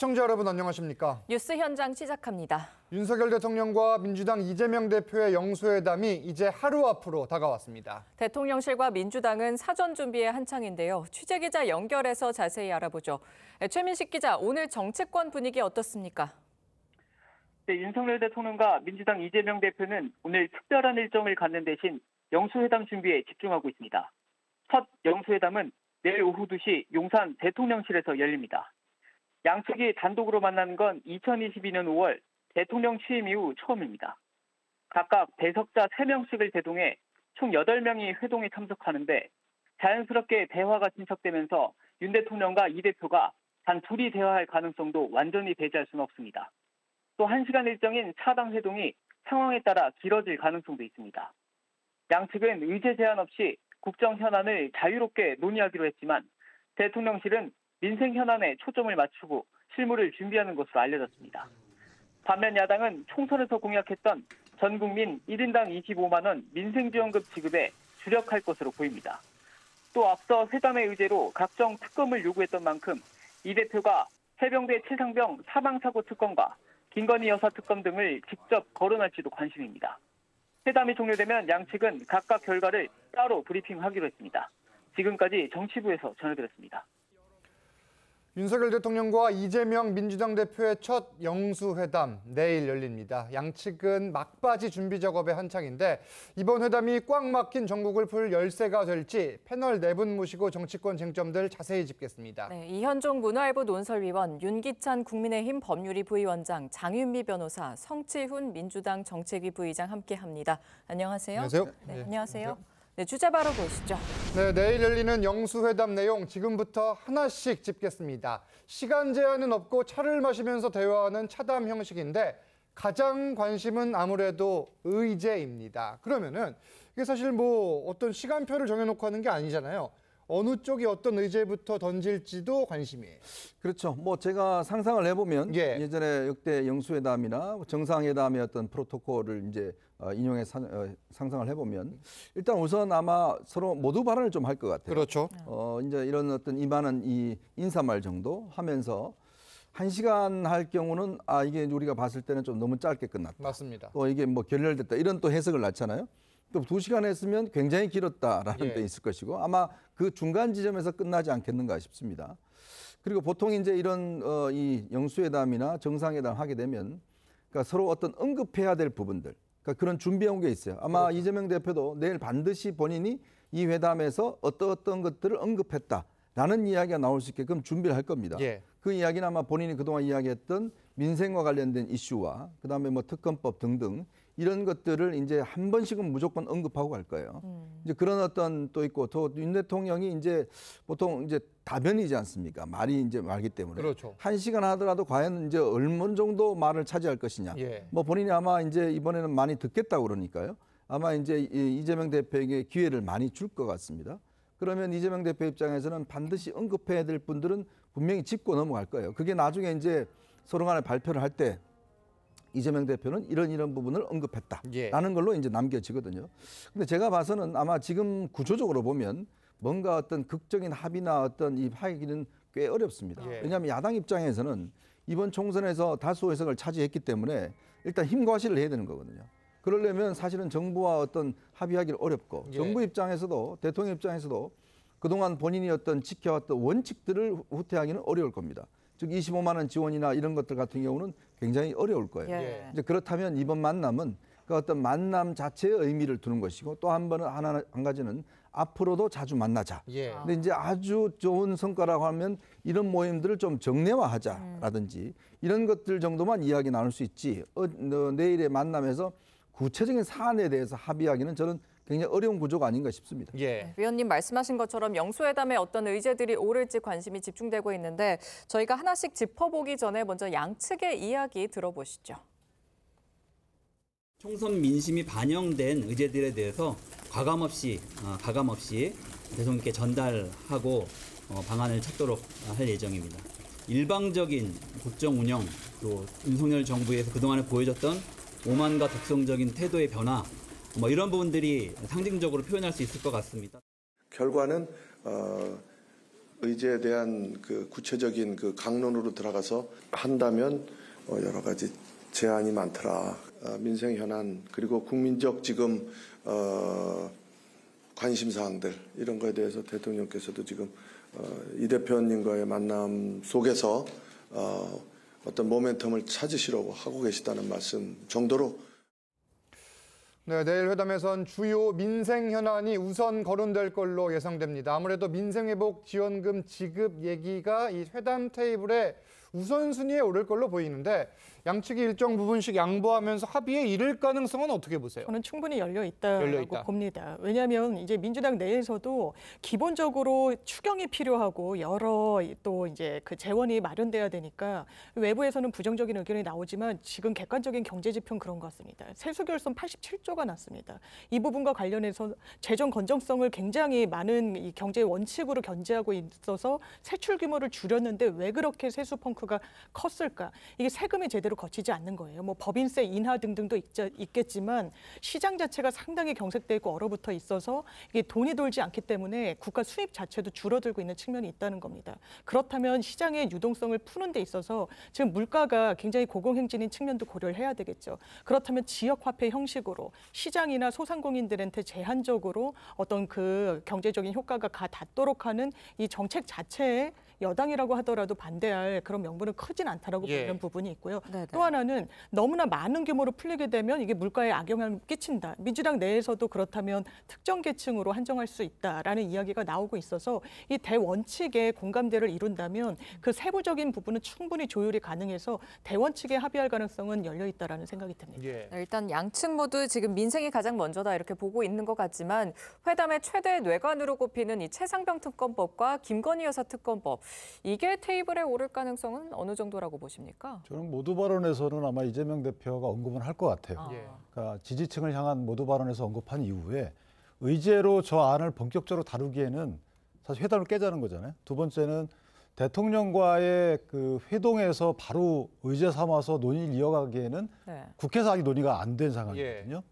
시청자 여러분 안녕하십니까? 뉴스 현장 시작합니다. 윤석열 대통령과 민주당 이재명 대표의 영수회담이 이제 하루 앞으로 다가왔습니다. 대통령실과 민주당은 사전 준비에 한창인데요. 취재기자 연결해서 자세히 알아보죠. 최민식 기자, 오늘 정치권 분위기 어떻습니까? 네, 윤석열 대통령과 민주당 이재명 대표는 오늘 특별한 일정을 갖는 대신 영수회담 준비에 집중하고 있습니다. 첫 영수회담은 내일 오후 2시 용산 대통령실에서 열립니다. 양측이 단독으로 만나는 건 2022년 5월 대통령 취임 이후 처음입니다. 각각 배석자 3명씩을 대동해 총 8명이 회동에 참석하는데 자연스럽게 대화가 진척되면서 윤 대통령과 이 대표가 단 둘이 대화할 가능성도 완전히 배제할 수는 없습니다. 또 1시간 일정인 차당 회동이 상황에 따라 길어질 가능성도 있습니다. 양측은 의제 제한 없이 국정 현안을 자유롭게 논의하기로 했지만 대통령실은 민생 현안에 초점을 맞추고 실무를 준비하는 것으로 알려졌습니다. 반면 야당은 총선에서 공약했던 전 국민 1인당 25만 원 민생지원금 지급에 주력할 것으로 보입니다. 또 앞서 회담의 의제로 각종 특검을 요구했던 만큼 이 대표가 해병대 최상병 사망사고 특검과 김건희 여사 특검 등을 직접 거론할지도 관심입니다. 회담이 종료되면 양측은 각각 결과를 따로 브리핑하기로 했습니다. 지금까지 정치부에서 전해드렸습니다. 윤석열 대통령과 이재명 민주당 대표의 첫 영수회담 내일 열립니다. 양측은 막바지 준비 작업에 한창인데 이번 회담이 꽉 막힌 전국을 풀 열쇠가 될지 패널 4분 모시고 정치권 쟁점들 자세히 짚겠습니다. 네, 이현종 문화일보 논설위원, 윤기찬 국민의힘 법률위 부위원장, 장윤미 변호사, 성치훈 민주당 정책위 부의장 함께합니다. 안녕하세요. 안녕하세요. 네, 안녕하세요. 네, 주제 바로 보시죠. 네, 내일 열리는 영수회담 내용 지금부터 하나씩 짚겠습니다. 시간 제한은 없고 차를 마시면서 대화하는 차담 형식인데 가장 관심은 아무래도 의제입니다. 그러면은 이게 사실 뭐 어떤 시간표를 정해놓고 하는 게 아니잖아요. 어느 쪽이 어떤 의제부터 던질지도 관심이에요. 그렇죠. 뭐 제가 상상을 해보면 예전에 역대 영수회담이나 정상회담의 어떤 프로토콜을 이제 인용해 상상을 해보면 일단 우선 아마 서로 모두 발언을 좀 할 것 같아요. 그렇죠. 이제 이런 어떤 이만한 이 인사말 정도 하면서 1시간 할 경우는 이게 우리가 봤을 때는 좀 너무 짧게 끝났다. 맞습니다. 또 이게 뭐 결렬됐다 이런 또 해석을 낳잖아요. 또 2시간 했으면 굉장히 길었다라는 데 있을 것이고 아마 그 중간 지점에서 끝나지 않겠는가 싶습니다. 그리고 보통 이제 이런 이 영수회담이나 정상회담 하게 되면 그러니까 서로 어떤 언급해야 될 부분들 그러니까 그런 준비해온 게 있어요. 아마 그렇죠. 이재명 대표도 내일 반드시 본인이 이 회담에서 어떤 것들을 언급했다라는 이야기가 나올 수 있게끔 준비를 할 겁니다. 그 이야기는 아마 본인이 그동안 이야기했던 민생과 관련된 이슈와 그다음에 뭐 특검법 등등 이런 것들을 이제 한 번씩은 무조건 언급하고 갈 거예요. 이제 그런 어떤 또 있고 또 윤 대통령이 이제 보통 이제 다변이지 않습니까? 말이 이제 말기 때문에. 그렇죠. 1시간 하더라도 과연 이제 얼마 정도 말을 차지할 것이냐. 뭐 본인이 아마 이제 이번에는 많이 듣겠다고 그러니까요. 아마 이제 이재명 대표에게 기회를 많이 줄 것 같습니다. 그러면 이재명 대표 입장에서는 반드시 언급해야 될 분들은 분명히 짚고 넘어갈 거예요. 그게 나중에 이제 서로 간에 발표를 할 때 이재명 대표는 이런 부분을 언급했다라는 걸로 이제 남겨지거든요. 근데 제가 봐서는 아마 지금 구조적으로 보면 뭔가 어떤 극적인 합의나 어떤 이 하기는 꽤 어렵습니다. 왜냐하면 야당 입장에서는 이번 총선에서 다수 의석을 차지했기 때문에 일단 힘 과시를 해야 되는 거거든요. 그러려면 사실은 정부와 어떤 합의하기는 어렵고 정부 입장에서도 대통령 입장에서도 그동안 본인이 어떤 지켜왔던 원칙들을 후퇴하기는 어려울 겁니다. 즉 25만 원 지원이나 이런 것들 같은 경우는 굉장히 어려울 거예요. 이제 그렇다면 이번 만남은 그 어떤 만남 자체의 의미를 두는 것이고 또 한 가지는 앞으로도 자주 만나자. 근데 이제 아주 좋은 성과라고 하면 이런 모임들을 좀 정례화하자라든지 이런 것들 정도만 이야기 나눌 수 있지. 내일의 만남에서 구체적인 사안에 대해서 합의하기는 저는 굉장히 어려운 구조가 아닌가 싶습니다. 위원님 말씀하신 것처럼 영수회담에 어떤 의제들이 오를지 관심이 집중되고 있는데 저희가 하나씩 짚어보기 전에 먼저 양측의 이야기 들어보시죠. 총선 민심이 반영된 의제들에 대해서 가감 없이 대통령께 전달하고 방안을 찾도록 할 예정입니다. 일방적인 국정 운영, 또 윤석열 정부에서 그동안에 보여줬던 오만과 독성적인 태도의 변화, 뭐 이런 부분들이 상징적으로 표현할 수 있을 것 같습니다. 결과는 의제에 대한 그 구체적인 그 강론으로 들어가서 한다면 여러 가지 제안이 많더라. 민생 현안 그리고 국민적 지금 관심 사항들 이런 거에 대해서 대통령께서도 지금 이 대표님과의 만남 속에서 어떤 모멘텀을 찾으시려고 하고 계시다는 말씀 정도로. 네, 내일 회담에선 주요 민생 현안이 우선 거론될 걸로 예상됩니다. 아무래도 민생회복 지원금 지급 얘기가 이 회담 테이블에 우선순위에 오를 걸로 보이는데 양측이 일정 부분씩 양보하면서 합의에 이를 가능성은 어떻게 보세요? 저는 충분히 열려 있다고 봅니다. 왜냐하면 이제 민주당 내에서도 기본적으로 추경이 필요하고 여러 또 이제 그 재원이 마련돼야 되니까 외부에서는 부정적인 의견이 나오지만 지금 객관적인 경제 지표는 그런 것 같습니다. 세수 결손 87조가 났습니다. 이 부분과 관련해서 재정 건전성을 굉장히 많은 이 경제 원칙으로 견제하고 있어서 세출 규모를 줄였는데 왜 그렇게 세수 펑크가 컸을까? 이게 세금이 제대로 거치지 않는 거예요. 뭐 법인세 인하 등등도 있겠지만 시장 자체가 상당히 경색돼 있고 얼어붙어 있어서 이게 돈이 돌지 않기 때문에 국가 수입 자체도 줄어들고 있는 측면이 있다는 겁니다. 그렇다면 시장의 유동성을 푸는 데 있어서 지금 물가가 굉장히 고공행진인 측면도 고려를 해야 되겠죠. 그렇다면 지역화폐 형식으로 시장이나 소상공인들한테 제한적으로 어떤 그 경제적인 효과가 닿도록 하는 이 정책 자체에 여당이라고 하더라도 반대할 그런 명분은 크진 않다라고 보는 부분이 있고요. 네네. 또 하나는 너무나 많은 규모로 풀리게 되면 이게 물가에 악영향을 끼친다. 민주당 내에서도 그렇다면 특정 계층으로 한정할 수 있다라는 이야기가 나오고 있어서 이 대원칙에 공감대를 이룬다면 그 세부적인 부분은 충분히 조율이 가능해서 대원칙에 합의할 가능성은 열려 있다라는 생각이 듭니다. 일단 양측 모두 지금 민생이 가장 먼저다 이렇게 보고 있는 것 같지만 회담의 최대 뇌관으로 꼽히는 이 최상병 특검법과 김건희 여사 특검법 이게 테이블에 오를 가능성은 어느 정도라고 보십니까? 저는 모두 발언에서는 아마 이재명 대표가 언급은 할 것 같아요. 그러니까 지지층을 향한 모두 발언에서 언급한 이후에 의제로 저 안을 본격적으로 다루기에는 사실 회담을 깨자는 거잖아요. 두 번째는 대통령과의 그 회동에서 바로 의제 삼아서 논의를 이어가기에는 국회에서 아직 논의가 안 된 상황이거든요.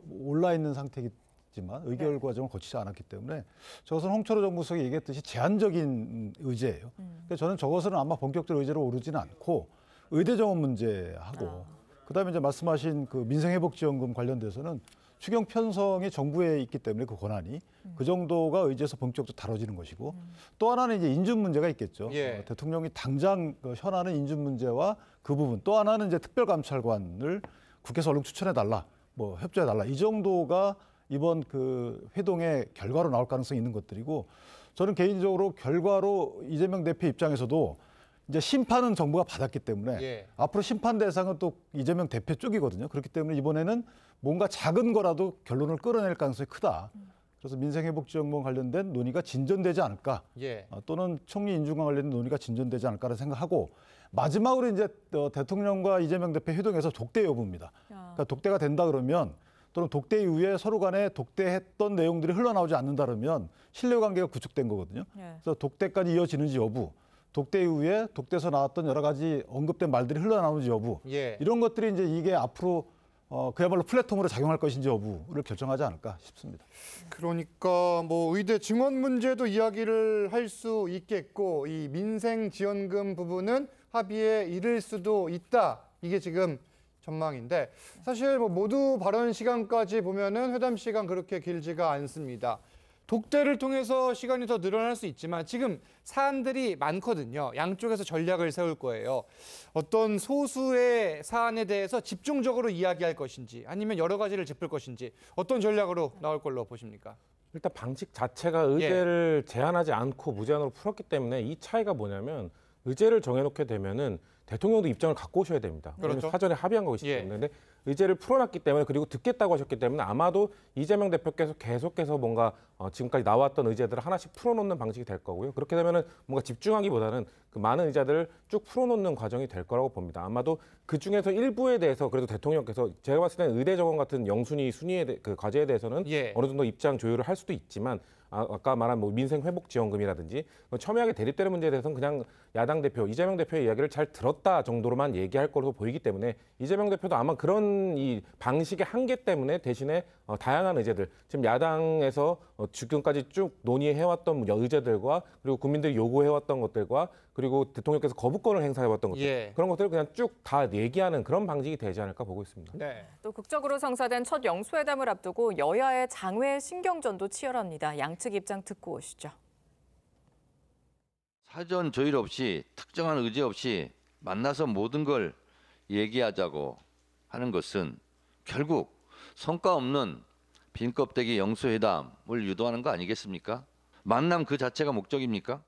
올라 있는 상태이지만 의결 과정을 거치지 않았기 때문에 저것은 홍철호 정무수석이 얘기했듯이 제한적인 의제예요. 그러니까 저는 저것은 아마 본격적 의제로 오르지는 않고 의대 정원 문제하고 그다음에 이제 말씀하신 그 민생회복지원금 관련돼서는 추경 편성이 정부에 있기 때문에 그 권한이 그 정도가 의제에서 본격적으로 다뤄지는 것이고 또 하나는 이제 인준 문제가 있겠죠. 대통령이 당장 현안은 인준 문제와 그 부분 또 하나는 이제 특별감찰관을 국회에서 얼른 추천해달라, 뭐 협조해달라 이 정도가 이번 그 회동의 결과로 나올 가능성이 있는 것들이고 저는 개인적으로 결과로 이재명 대표 입장에서도 이제 심판은 정부가 받았기 때문에 앞으로 심판 대상은 또 이재명 대표 쪽이거든요. 그렇기 때문에 이번에는 뭔가 작은 거라도 결론을 끌어낼 가능성이 크다. 그래서 민생회복지원금 관련된 논의가 진전되지 않을까 또는 총리 인준과 관련된 논의가 진전되지 않을까를 생각하고 마지막으로 이제 대통령과 이재명 대표 회동에서 독대 여부입니다. 그러니까 독대가 된다 그러면 또는 독대 이후에 서로 간에 독대했던 내용들이 흘러나오지 않는다 그러면 신뢰관계가 구축된 거거든요. 그래서 독대까지 이어지는지 여부, 독대 이후에 독대에서 나왔던 여러 가지 언급된 말들이 흘러나오는지 여부 이런 것들이 이제 이게 앞으로 그야말로 플랫폼으로 작용할 것인지 여부를 결정하지 않을까 싶습니다. 그러니까 뭐 의대 증원 문제도 이야기를 할 수 있겠고 이 민생 지원금 부분은 합의에 이를 수도 있다. 이게 지금 전망인데 사실 뭐 모두 발언 시간까지 보면은 회담 시간 그렇게 길지가 않습니다. 독대를 통해서 시간이 더 늘어날 수 있지만 지금 사안들이 많거든요. 양쪽에서 전략을 세울 거예요. 어떤 소수의 사안에 대해서 집중적으로 이야기할 것인지 아니면 여러 가지를 짚을 것인지 어떤 전략으로 나올 걸로 보십니까? 일단 방식 자체가 의제를 제한하지 않고 무제한으로 풀었기 때문에 이 차이가 뭐냐면 의제를 정해놓게 되면은 대통령도 입장을 갖고 오셔야 됩니다. 그렇죠. 사전에 합의한 것이기 때문에. 근데 의제를 풀어놨기 때문에 그리고 듣겠다고 하셨기 때문에 아마도 이재명 대표께서 계속해서 뭔가 지금까지 나왔던 의제들을 하나씩 풀어놓는 방식이 될 거고요. 그렇게 되면은 뭔가 집중하기보다는 그 많은 의제들을 쭉 풀어놓는 과정이 될 거라고 봅니다. 아마도 그 중에서 일부에 대해서 그래도 대통령께서 제가 봤을 때는 의대 적용 같은 영순위 순위에 그 과제에 대해서는 어느 정도 입장 조율을 할 수도 있지만 아까 말한 뭐 민생 회복 지원금이라든지 첨예하게 대립되는 문제에 대해서는 그냥 야당 대표 이재명 대표의 이야기를 잘 들었다 정도로만 얘기할 것으로 보이기 때문에 이재명 대표도 아마 그런 이 방식의 한계 때문에 대신에 다양한 의제들 지금 야당에서 지금까지 쭉 논의해왔던 의제들과 그리고 국민들이 요구해왔던 것들과 그리고 대통령께서 거부권을 행사해왔던 것들 그런 것들을 그냥 쭉 다 얘기하는 그런 방식이 되지 않을까 보고 있습니다. 네. 또 극적으로 성사된 첫 영수회담을 앞두고 여야의 장외 신경전도 치열합니다. 양측 입장 듣고 오시죠. 사전 조율 없이 특정한 의제 없이 만나서 모든 걸 얘기하자고 하는 것은 결국 성과 없는 빈 껍데기 영수회담을 유도하는 거 아니겠습니까? 만남 그 자체가 목적입니까?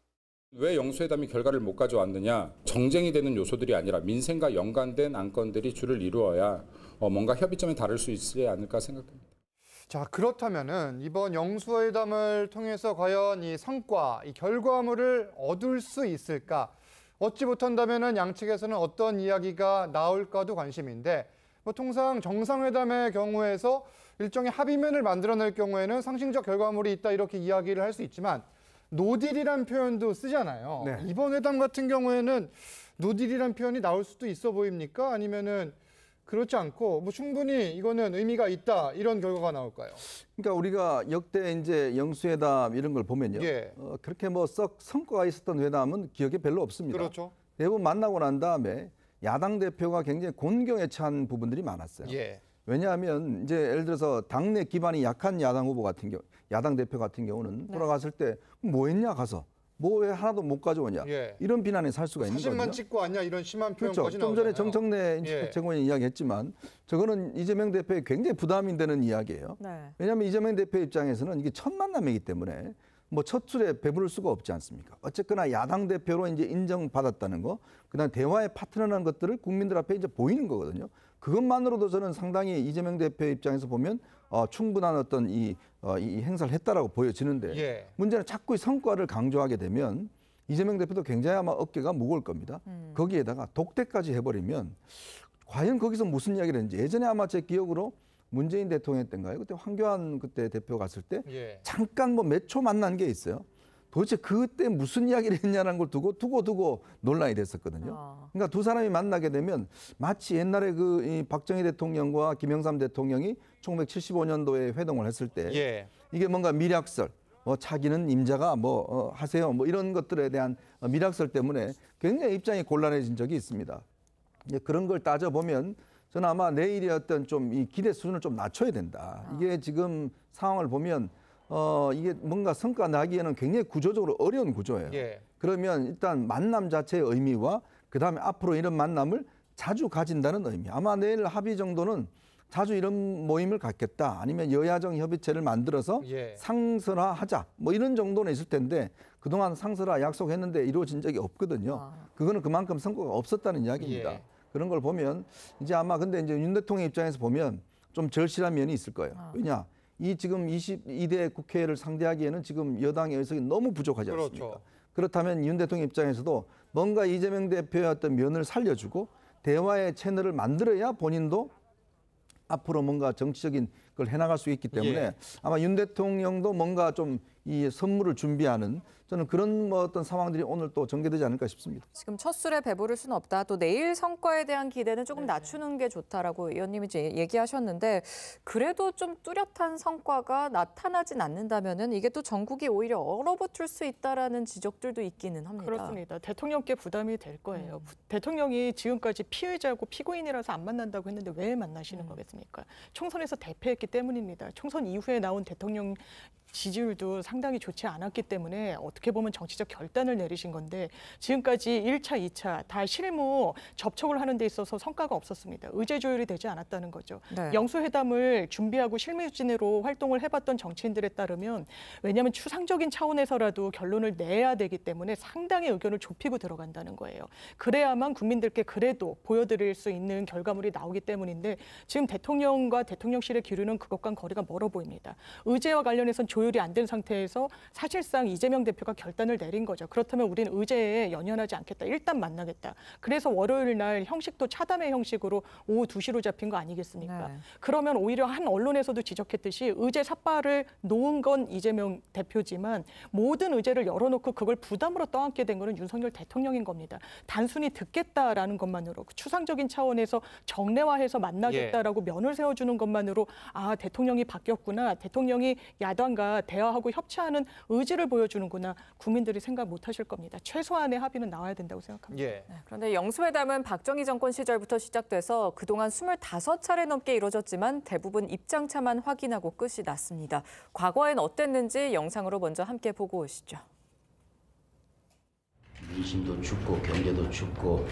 왜 영수회담이 결과를 못 가져왔느냐? 정쟁이 되는 요소들이 아니라 민생과 연관된 안건들이 줄을 이루어야 뭔가 협의점에 다를 수 있지 않을까 생각됩니다. 자, 그렇다면은 이번 영수회담을 통해서 과연 이 성과, 이 결과물을 얻을 수 있을까? 얻지 못한다면은 양측에서는 어떤 이야기가 나올까도 관심인데, 뭐 통상 정상회담의 경우에서 일종의 합의문을 만들어낼 경우에는 상징적 결과물이 있다 이렇게 이야기를 할 수 있지만 노딜이란 표현도 쓰잖아요. 네. 이번 회담 같은 경우에는 노딜이란 표현이 나올 수도 있어 보입니까? 아니면은 그렇지 않고 뭐 충분히 이거는 의미가 있다 이런 결과가 나올까요? 그러니까 우리가 역대 이제 영수회담 이런 걸 보면요, 그렇게 뭐 썩 성과가 있었던 회담은 기억에 별로 없습니다. 그렇죠. 대부분 만나고 난 다음에 야당 대표가 굉장히 곤경에 처한 부분들이 많았어요. 왜냐하면 이제 예를 들어서 당내 기반이 약한 야당 후보 같은 경우, 야당 대표 같은 경우는 돌아갔을 때 뭐 했냐 가서. 뭐 왜 하나도 못 가져오냐 이런 비난에 살 수가 있는 거죠. 사진만 찍고 왔냐 이런 심한 표현까지 좀 전에 정청래 최고위원 이야기했지만 저거는 이재명 대표의 굉장히 부담이 되는 이야기예요. 왜냐하면 이재명 대표 입장에서는 이게 첫 만남이기 때문에 뭐 첫 줄에 배부를 수가 없지 않습니까? 어쨌거나 야당 대표로 이제 인정받았다는 거, 그다음 대화의 파트너라는 것들을 국민들 앞에 이제 보이는 거거든요. 그것만으로도 저는 상당히 이재명 대표 입장에서 보면 충분한 어떤 이 행사를 했다라고 보여지는데 문제는 자꾸 이 성과를 강조하게 되면 이재명 대표도 굉장히 아마 어깨가 무거울 겁니다. 거기에다가 독대까지 해버리면 과연 거기서 무슨 이야기를 했는지 예전에 아마 제 기억으로 문재인 대통령 때인가요? 그때 황교안 그때 대표 갔을 때 잠깐 뭐 몇 초 만난 게 있어요. 도대체 그때 무슨 이야기를 했냐는 걸 두고 논란이 됐었거든요. 그러니까 두 사람이 만나게 되면 마치 옛날에 이 박정희 대통령과 김영삼 대통령이 1975년도에 회동을 했을 때 이게 뭔가 미략설, 차기는 임자가 하세요, 이런 것들에 대한 미략설 때문에 굉장히 입장이 곤란해진 적이 있습니다. 그런 걸 따져보면 저는 아마 내일의 어떤 좀 이 기대 수준을 좀 낮춰야 된다. 이게 지금 상황을 보면 이게 뭔가 성과 나기에는 굉장히 구조적으로 어려운 구조예요. 그러면 일단 만남 자체의 의미와 그다음에 앞으로 이런 만남을 자주 가진다는 의미. 아마 내일 합의 정도는 자주 이런 모임을 갖겠다. 아니면 여야정 협의체를 만들어서 상설화하자. 이런 정도는 있을 텐데 그동안 상설화 약속했는데 이루어진 적이 없거든요. 그거는 그만큼 성과가 없었다는 이야기입니다. 그런 걸 보면 이제 아마 근데 이제 윤 대통령 입장에서 보면 좀 절실한 면이 있을 거예요. 왜냐? 이 지금 22대 국회를 상대하기에는 지금 여당의 의석이 너무 부족하지 않습니까? 그렇다면 윤 대통령 입장에서도 뭔가 이재명 대표의 어떤 면을 살려주고 대화의 채널을 만들어야 본인도 앞으로 뭔가 정치적인 걸 해나갈 수 있기 때문에 아마 윤 대통령도 뭔가 좀 이 선물을 준비하는 저는 그런 어떤 상황들이 오늘 또 전개되지 않을까 싶습니다. 지금 첫 술에 배부를 수는 없다. 또 내일 성과에 대한 기대는 조금 낮추는 게 좋다라고 의원님이 이제 얘기하셨는데 그래도 좀 뚜렷한 성과가 나타나진 않는다면은 이게 또 전국이 오히려 얼어붙을 수 있다라는 지적들도 있기는 합니다. 그렇습니다. 대통령께 부담이 될 거예요. 대통령이 지금까지 피해자고 피고인이라서 안 만난다고 했는데 왜 만나시는 거겠습니까? 총선에서 대패했기 때문입니다. 총선 이후에 나온 대통령 지지율도 상당히 좋지 않았기 때문에 어떻게 보면 정치적 결단을 내리신 건데 지금까지 1차, 2차 다 실무 접촉을 하는 데 있어서 성과가 없었습니다. 의제 조율이 되지 않았다는 거죠. 영수회담을 준비하고 실무진으로 활동을 해봤던 정치인들에 따르면 왜냐하면 추상적인 차원에서라도 결론을 내야 되기 때문에 상당히 의견을 좁히고 들어간다는 거예요. 그래야만 국민들께 그래도 보여드릴 수 있는 결과물이 나오기 때문인데 지금 대통령과 대통령실의 기류는 그것과는 거리가 멀어 보입니다. 의제와 관련해서는 조율이 안 된 상태에서 사실상 이재명 대표가 결단을 내린 거죠. 그렇다면 우리는 의제에 연연하지 않겠다. 일단 만나겠다. 그래서 월요일 날 형식도 차담의 형식으로 오후 2시로 잡힌 거 아니겠습니까? 네. 그러면 오히려 한 언론에서도 지적했듯이 의제 삿발을 놓은 건 이재명 대표지만 모든 의제를 열어놓고 그걸 부담으로 떠안게 된 거는 윤석열 대통령인 겁니다. 단순히 듣겠다라는 것만으로 추상적인 차원에서 정례화해서 만나겠다라고 면을 세워주는 것만으로 아, 대통령이 바뀌었구나. 대통령이 야당과 대화하고 협치하는 의지를 보여주는구나. 국민들이 생각 못하실 겁니다. 최소한의 합의는 나와야 된다고 생각합니다. 네, 그런데 영수회담은 박정희 정권 시절부터 시작돼서 그동안 25차례 넘게 이루어졌지만 대부분 입장차만 확인하고 끝이 났습니다. 과거엔 어땠는지 영상으로 먼저 함께 보고 오시죠. 민심도 춥고 경제도 춥고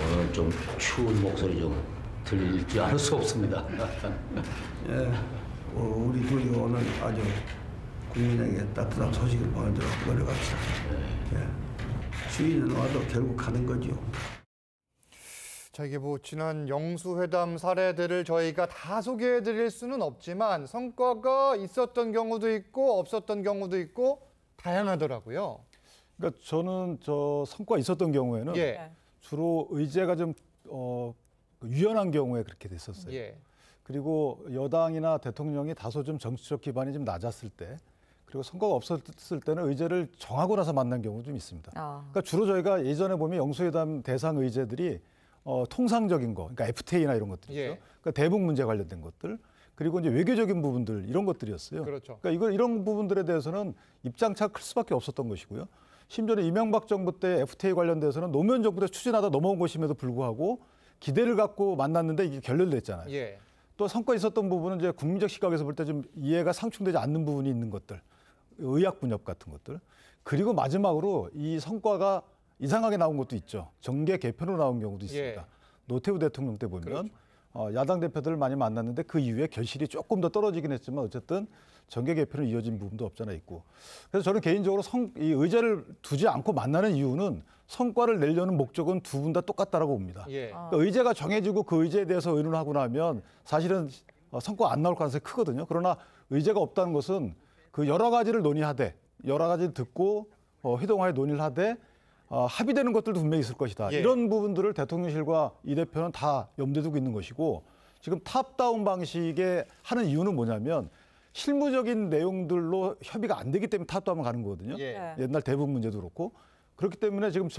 오늘 좀 추운 목소리 좀 들릴 줄 알 수 없습니다. 예, 우리 둘이 오늘 아주 국민에게 따뜻한 소식을 보내도록 노력합시다. 예. 주인은 와도 결국 가는 거죠. 자, 이게 뭐 지난 영수회담 사례들을 저희가 다 소개해드릴 수는 없지만 성과가 있었던 경우도 있고 없었던 경우도 있고 다양하더라고요. 그러니까 저는 저 성과 있었던 경우에는 주로 의제가 좀 유연한 경우에 그렇게 됐었어요. 그리고 여당이나 대통령이 다소 좀 정치적 기반이 좀 낮았을 때, 그리고 선거가 없었을 때는 의제를 정하고 나서 만난 경우도 좀 있습니다. 그러니까 주로 저희가 예전에 보면 영수회담 대상 의제들이 통상적인 거, 그러니까 FTA나 이런 것들이죠. 그러니까 대북 문제 관련된 것들, 그리고 이제 외교적인 부분들 이런 것들이었어요. 그렇죠. 그러니까 이런 부분들에 대해서는 입장차가 클 수밖에 없었던 것이고요. 심지어는 이명박 정부 때 FTA 관련돼서는 노무현 정부 때 추진하다 넘어온 것임에도 불구하고 기대를 갖고 만났는데 이게 결렬됐잖아요. 또 성과 있었던 부분은 이제 국민적 시각에서 볼 때 좀 이해가 상충되지 않는 부분이 있는 것들, 의학 분협 같은 것들. 그리고 마지막으로 이 성과가 이상하게 나온 것도 있죠. 정계 개편으로 나온 경우도 있습니다. 노태우 대통령 때 보면 야당 대표들을 많이 만났는데 그 이후에 결실이 조금 더 떨어지긴 했지만 어쨌든 정계 개편으로 이어진 부분도 없잖아 있고. 그래서 저는 개인적으로 이 의제를 두지 않고 만나는 이유는 성과를 내려는 목적은 두 분 다 똑같다라고 봅니다. 그러니까 의제가 정해지고 그 의제에 대해서 의논하고 나면 사실은 성과가 안 나올 가능성이 크거든요. 그러나 의제가 없다는 것은 그 여러 가지를 논의하되 여러 가지를 듣고 회동하에 논의를 하되 합의되는 것들도 분명히 있을 것이다. 이런 부분들을 대통령실과 이 대표는 다 염두에 두고 있는 것이고 지금 탑다운 방식에 하는 이유는 뭐냐면 실무적인 내용들로 협의가 안 되기 때문에 탑다운을 가는 거거든요. 옛날 대북 문제도 그렇고. 그렇기 때문에 지금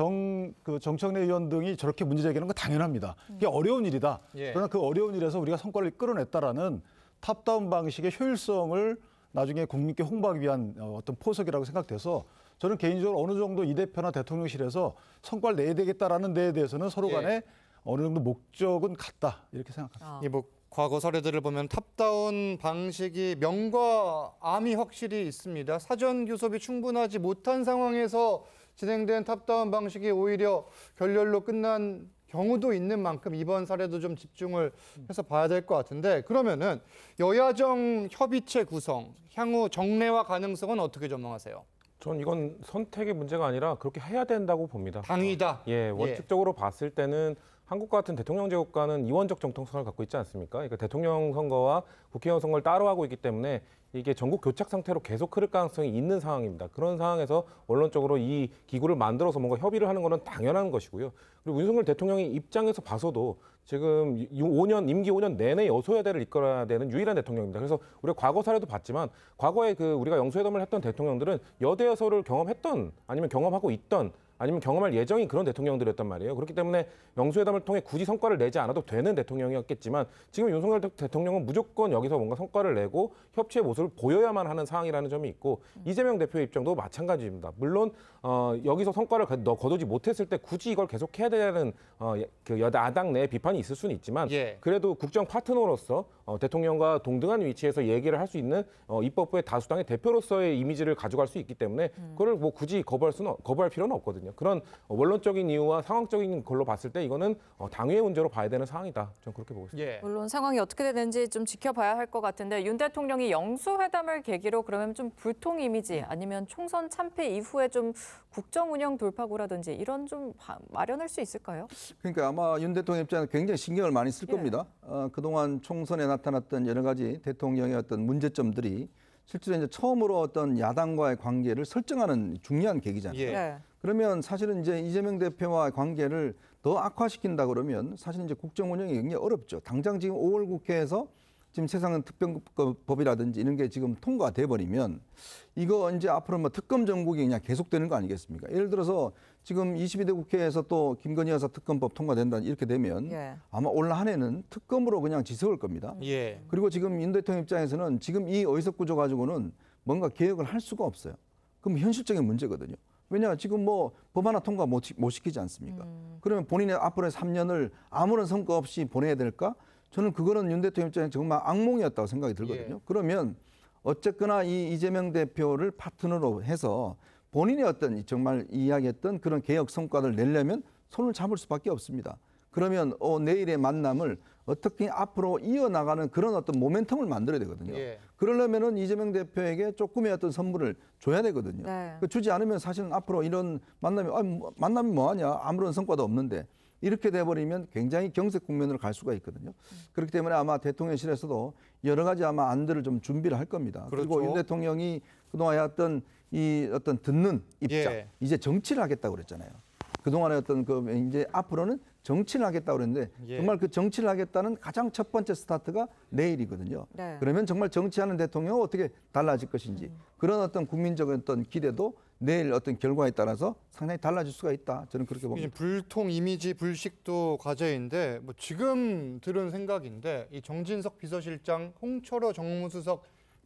정청래 의원 등이 저렇게 문제 제기하는 건 당연합니다. 이게 어려운 일이다. 그러나 그 어려운 일에서 우리가 성과를 끌어냈다라는 탑다운 방식의 효율성을 나중에 국민께 홍보하기 위한 어떤 포석이라고 생각돼서 저는 개인적으로 어느 정도 이 대표나 대통령실에서 성과를 내야 되겠다라는 데에 대해서는 서로 간에 어느 정도 목적은 같다 이렇게 생각합니다. 뭐 과거 사례들을 보면 탑다운 방식이 명과 암이 확실히 있습니다. 사전 교섭이 충분하지 못한 상황에서 진행된 탑다운 방식이 오히려 결렬로 끝난 경우도 있는 만큼 이번 사례도 좀 집중을 해서 봐야 될 것 같은데 그러면은 여야정 협의체 구성, 향후 정례화 가능성은 어떻게 전망하세요? 전 이건 선택의 문제가 아니라 그렇게 해야 된다고 봅니다. 당위다. 원칙적으로 봤을 때는 한국과 같은 대통령 제국과는 이원적 정통성을 갖고 있지 않습니까? 그러니까 대통령 선거와 국회의원 선거를 따로 하고 있기 때문에 이게 전국 교착 상태로 계속 흐를 가능성이 있는 상황입니다. 그런 상황에서 원론적으로 이 기구를 만들어서 뭔가 협의를 하는 것은 당연한 것이고요. 그리고 윤석열 대통령의 입장에서 봐서도 지금 임기 5년 내내 여소야대를 이끌어야 되는 유일한 대통령입니다. 그래서 우리가 과거 사례도 봤지만 과거에 우리가 영수회담을 했던 대통령들은 여대 여소를 경험했던 아니면 경험하고 있던 아니면 경험할 예정인 그런 대통령들이었단 말이에요. 그렇기 때문에 영수회담을 통해 굳이 성과를 내지 않아도 되는 대통령이었겠지만 지금 윤석열 대통령은 무조건 여기서 뭔가 성과를 내고 협치의 모습을 보여야만 하는 상황이라는 점이 있고 이재명 대표의 입장도 마찬가지입니다. 물론 여기서 성과를 거두지 못했을 때 굳이 이걸 계속해야 되는 그 야당 내 비판이 있을 수는 있지만 그래도 국정 파트너로서 대통령과 동등한 위치에서 얘기를 할 수 있는 입법부의 다수당의 대표로서의 이미지를 가져갈 수 있기 때문에 그걸 뭐 굳이 거부할 필요는 없거든요. 그런 원론적인 이유와 상황적인 걸로 봤을 때 이거는 당위의 문제로 봐야 되는 상황이다. 저는 그렇게 보고 있습니다. 물론 상황이 어떻게 되는지 좀 지켜봐야 할 것 같은데 윤 대통령이 영수회담을 계기로 그러면 좀 불통 이미지 아니면 총선 참패 이후에 좀 국정 운영 돌파구라든지 이런 좀 마련할 수 있을까요? 그러니까 아마 윤 대통령 입장에서 굉장히 신경을 많이 쓸 겁니다. 그동안 총선에 나타났던 여러 가지 대통령의 어떤 문제점들이 실제로 이제 처음으로 어떤 야당과의 관계를 설정하는 중요한 계기잖아요. 예. 그러면 사실은 이제 이재명 대표와의 관계를 더 악화시킨다 그러면 사실 이제 국정 운영이 굉장히 어렵죠. 당장 지금 5월 국회에서 지금 세상은 특별법이라든지 이런 게 지금 통과돼 버리면 이거 이제 앞으로 뭐 특검 정국이 그냥 계속되는 거 아니겠습니까? 예를 들어서 지금 22대 국회에서 또 김건희 여사 특검법 통과된다 이렇게 되면 아마 올 한 해는 특검으로 그냥 지석을 겁니다. 그리고 지금 윤 대통령 입장에서는 지금 이 의석 구조 가지고는 뭔가 개혁을 할 수가 없어요. 그럼 현실적인 문제거든요. 왜냐 지금 뭐 법 하나 통과 못 시키지 않습니까? 그러면 본인의 앞으로의 3년을 아무런 성과 없이 보내야 될까? 저는 그거는 윤 대통령 입장에 정말 악몽이었다고 생각이 들거든요. 그러면 어쨌거나 이 이재명 대표를 파트너로 해서 본인이 어떤 정말 이야기했던 그런 개혁 성과를 내려면 손을 잡을 수밖에 없습니다. 그러면 내일의 만남을 어떻게 앞으로 이어나가는 그런 어떤 모멘텀을 만들어야 되거든요. 그러려면은 이재명 대표에게 조금의 어떤 선물을 줘야 되거든요. 주지 않으면 사실은 앞으로 이런 만남이 뭐하냐 아무런 성과도 없는데 이렇게 돼버리면 굉장히 경색 국면으로 갈 수가 있거든요. 그렇기 때문에 아마 대통령실에서도 여러 가지 아마 안들을 좀 준비를 할 겁니다. 그리고 윤 대통령이 그동안 해왔던 이 어떤 듣는 입장, 이제 정치를 하겠다고 그랬잖아요. 그동안의 어떤 이제 앞으로는 정치를 하겠다고 그랬는데 정말 그 정치를 하겠다는 가장 첫 번째 스타트가 내일이거든요. 그러면 정말 정치하는 대통령은 어떻게 달라질 것인지 그런 어떤 국민적인 어떤 기대도 내일 어떤 결과에 따라서 상당히 달라질 수가 있다. 저는 그렇게 봅니다. 불통, 이미지, 불식도 과제인데 뭐 지금 들은 생각인데 이 정진석 비서실장, 홍철호 정무수석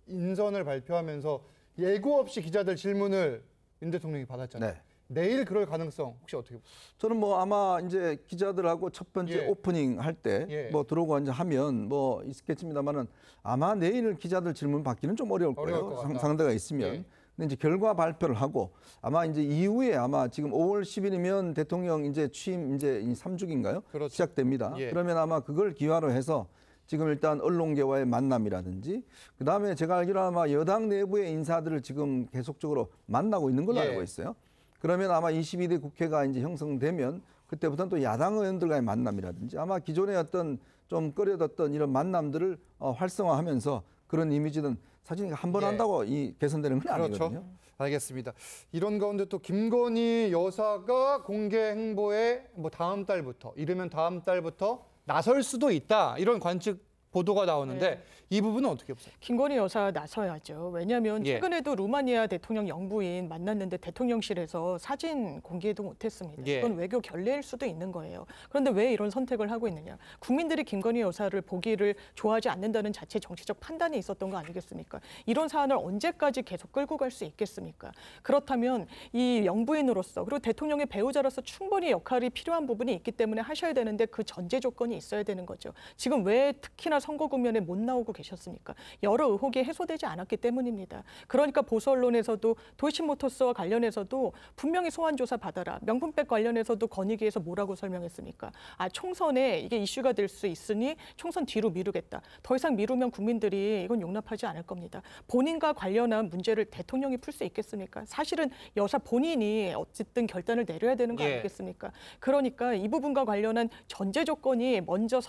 인선을 발표하면서 예고 없이 기자들 질문을 윤 대통령이 받았잖아요. 내일 그럴 가능성 혹시 어떻게 보세요? 저는 뭐 아마 이제 기자들하고 첫 번째 오프닝 할 때 뭐 들어오고 이제 하면 뭐 있겠습니다만은 아마 내일 기자들 질문 받기는 좀 어려울 거예요. 상대가 있으면. 근데 이제 결과 발표를 하고 아마 이제 이후에 아마 지금 5월 10일이면 대통령 이제 취임 이제 3주기인가요? 시작됩니다. 그러면 아마 그걸 기화로 해서 지금 일단 언론계와의 만남이라든지 그다음에 제가 알기로 아마 여당 내부의 인사들을 지금 계속적으로 만나고 있는 걸로 알고 있어요. 그러면 아마 22대 국회가 이제 형성되면 그때부터는 또 야당 의원들과의 만남이라든지 아마 기존의 어떤 좀 꺼려졌던 이런 만남들을 활성화하면서 그런 이미지는 사실 한 번 한다고 이 개선되는 건 아니거든요. 알겠습니다. 이런 가운데 또 김건희 여사가 공개 행보에 뭐 다음 달부터 이르면 다음 달부터 나설 수도 있다 이런 관측 보도가 나오는데 이 부분은 어떻게 보세요? 김건희 여사 나서야죠. 왜냐하면 최근에도 루마니아 대통령 영부인 만났는데 대통령실에서 사진 공개도 못했습니다. 이건 외교 결례일 수도 있는 거예요. 그런데 왜 이런 선택을 하고 있느냐. 국민들이 김건희 여사를 보기를 좋아하지 않는다는 자체 정치적 판단이 있었던 거 아니겠습니까? 이런 사안을 언제까지 계속 끌고 갈 수 있겠습니까? 그렇다면 이 영부인으로서 그리고 대통령의 배우자로서 충분히 역할이 필요한 부분이 있기 때문에 하셔야 되는데 그 전제 조건이 있어야 되는 거죠. 지금 왜 특히나 선거 국면에 못 나오고 계셨습니까? 여러 의혹이 해소되지 않았기 때문입니다. 그러니까 보수 언론에서도 도이치모터스와 관련해서도 분명히 소환 조사 받아라. 명품백 관련해서도 건의기에서 뭐라고 설명했습니까? 총선에 이게 이슈가 될 수 있으니 총선 뒤로 미루겠다. 더 이상 미루면 국민들이 이건 용납하지 않을 겁니다. 본인과 관련한 문제를 대통령이 풀 수 있겠습니까? 사실은 여사 본인이 어쨌든 결단을 내려야 되는 거 아니겠습니까? 그러니까 이 부분과 관련한 전제 조건이 먼저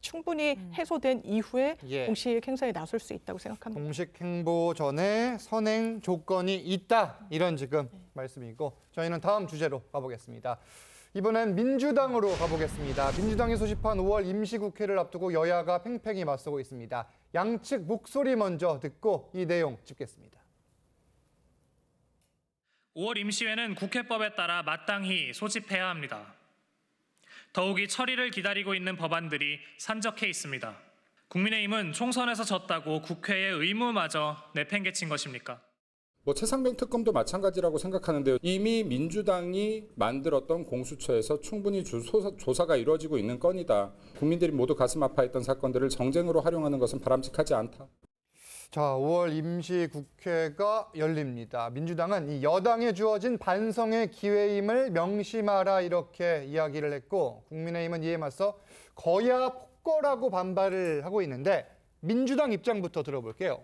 충분히 해소된 이후에 공식 행사에 나설 수 있다고 생각합니다. 공식 행보 전에 선행 조건이 있다. 이런 지금 말씀이고 저희는 다음 주제로 가보겠습니다. 이번엔 민주당으로 가보겠습니다. 민주당이 소집한 5월 임시국회를 앞두고 여야가 팽팽히 맞서고 있습니다. 양측 목소리 먼저 듣고 이 내용 짚겠습니다. 5월 임시회는 국회법에 따라 마땅히 소집해야 합니다. 더욱이 처리를 기다리고 있는 법안들이 산적해 있습니다. 국민의힘은 총선에서 졌다고 국회의 의무마저 내팽개친 것입니까? 최상병 특검도 마찬가지라고 생각하는데요. 이미 민주당이 만들었던 공수처에서 충분히 조사가 이루어지고 있는 건이다. 국민들이 모두 가슴 아파했던 사건들을 정쟁으로 활용하는 것은 바람직하지 않다. 자, 5월 임시국회가 열립니다. 민주당은 이 여당에 주어진 반성의 기회임을 명심하라 이렇게 이야기를 했고 국민의힘은 이에 맞서 거야 폭거라고 반발을 하고 있는데 민주당 입장부터 들어볼게요.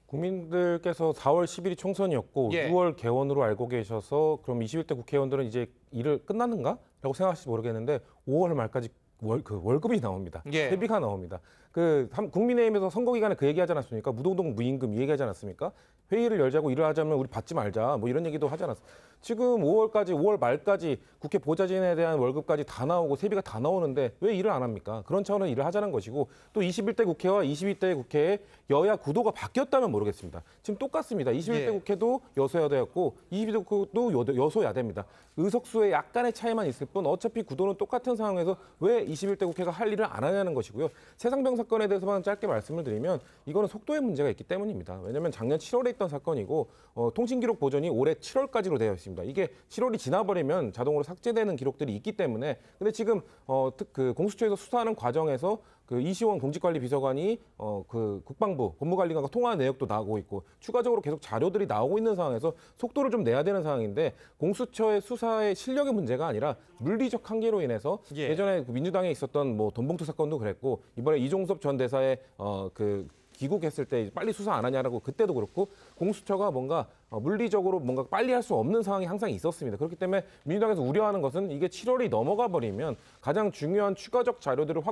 국민들께서 4월 10일이 총선이었고 6월 개원으로 알고 계셔서 그럼 21대 국회의원들은 이제 일을 끝났는가? 라고 생각하실지 모르겠는데 5월 말까지 월급이 나옵니다. 세비가 나옵니다. 국민의힘에서 선거 기간에 그 얘기하지 않았습니까? 무노동 무임금 이 얘기하지 않았습니까? 회의를 열자고 일을 하자면 우리 받지 말자 뭐 이런 얘기도 하지 않았어요. 지금 5월 말까지 국회 보좌진에 대한 월급까지 다 나오고 세비가 다 나오는데 왜 일을 안 합니까? 그런 차원에서 일을 하자는 것이고 또 21대 국회와 22대 국회의 여야 구도가 바뀌었다면 모르겠습니다. 지금 똑같습니다. 21대 국회도 여소야대였고 22대 국회도 여소야대입니다. 의석수의 약간의 차이만 있을 뿐 어차피 구도는 똑같은 상황에서 왜 21대 국회가 할 일을 안 하냐는 것이고요. 최상병 사건에 대해서만 짧게 말씀을 드리면 이거는 속도의 문제가 있기 때문입니다. 왜냐하면 작년 7월에 있던 사건이고 통신기록 보존이 올해 7월까지로 되어 있습니다. 이게 7월이 지나버리면 자동으로 삭제되는 기록들이 있기 때문에 근데 지금 그 공수처에서 수사하는 과정에서 그 이시원 공직관리비서관이 그 국방부 법무관리관과 통화한 내역도 나오고 있고 추가적으로 계속 자료들이 나오고 있는 상황에서 속도를 좀 내야 되는 상황인데 공수처의 수사의 실력의 문제가 아니라 물리적 한계로 인해서 예전에 민주당에 있었던 뭐 돈봉투 사건도 그랬고 이번에 이종섭 전 대사의 그 귀국했을 때 빨리 수사 안 하냐라고 그때도 그렇고 공수처가 뭔가 물리적으로 뭔가 빨리 할 수 없는 상황이 항상 있었습니다. 그렇기 때문에 민주당에서 우려하는 것은 이게 7월이 넘어가 버리면 가장 중요한 추가적 자료들을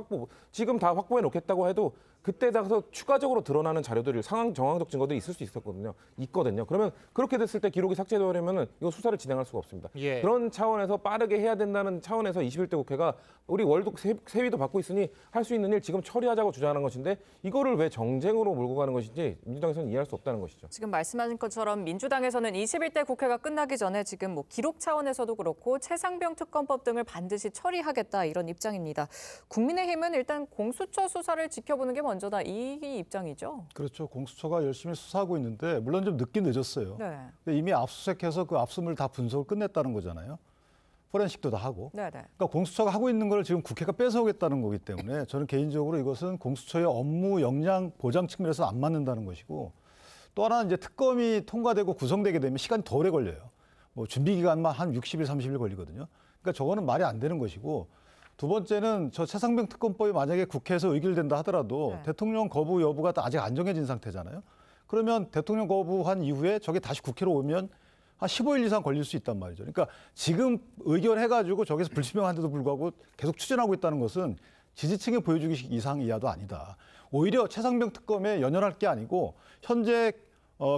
지금 다 확보해 놓겠다고 해도 그때 가서 추가적으로 드러나는 자료들이 상황 정황적 증거들이 있을 수 있거든요. 그러면 그렇게 됐을 때 기록이 삭제되려면 이거 수사를 진행할 수가 없습니다. 그런 차원에서 빠르게 해야 된다는 차원에서 21대 국회가 우리 월급 세비도 받고 있으니 할 수 있는 일 지금 처리하자고 주장하는 것인데 이거를 왜 정쟁으로 몰고 가는 것인지 민주당에서는 이해할 수 없다는 것이죠. 지금 말씀하신 것처럼 민주당에서는 21대 국회가 끝나기 전에 지금 뭐 기록 차원에서도 그렇고 최상병 특검법 등을 반드시 처리하겠다 이런 입장입니다. 국민의힘은 일단 공수처 수사를 지켜보는 게 먼저다 이 입장이죠. 그렇죠. 공수처가 열심히 수사하고 있는데 물론 좀 늦긴 늦었어요. 근데 이미 압수수색해서 그 압수물 다 분석을 끝냈다는 거잖아요. 포렌식도 다 하고. 그러니까 공수처가 하고 있는 걸 지금 국회가 뺏어오겠다는 거기 때문에 저는 개인적으로 이것은 공수처의 업무 역량 보장 측면에서 안 맞는다는 것이고 또 하나는 이제 특검이 통과되고 구성되게 되면 시간이 더 오래 걸려요. 뭐 준비 기간만 한 60일, 30일 걸리거든요. 그러니까 저거는 말이 안 되는 것이고 두 번째는 저 최상병 특검법이 만약에 국회에서 의결된다 하더라도 대통령 거부 여부가 아직 안 정해진 상태잖아요. 그러면 대통령 거부한 이후에 저게 다시 국회로 오면 한 15일 이상 걸릴 수 있단 말이죠. 그러니까 지금 의결해가지고 저기서 불투명한데도 불구하고 계속 추진하고 있다는 것은 지지층에 보여주기 이상 이하도 아니다. 오히려 최상병 특검에 연연할 게 아니고 현재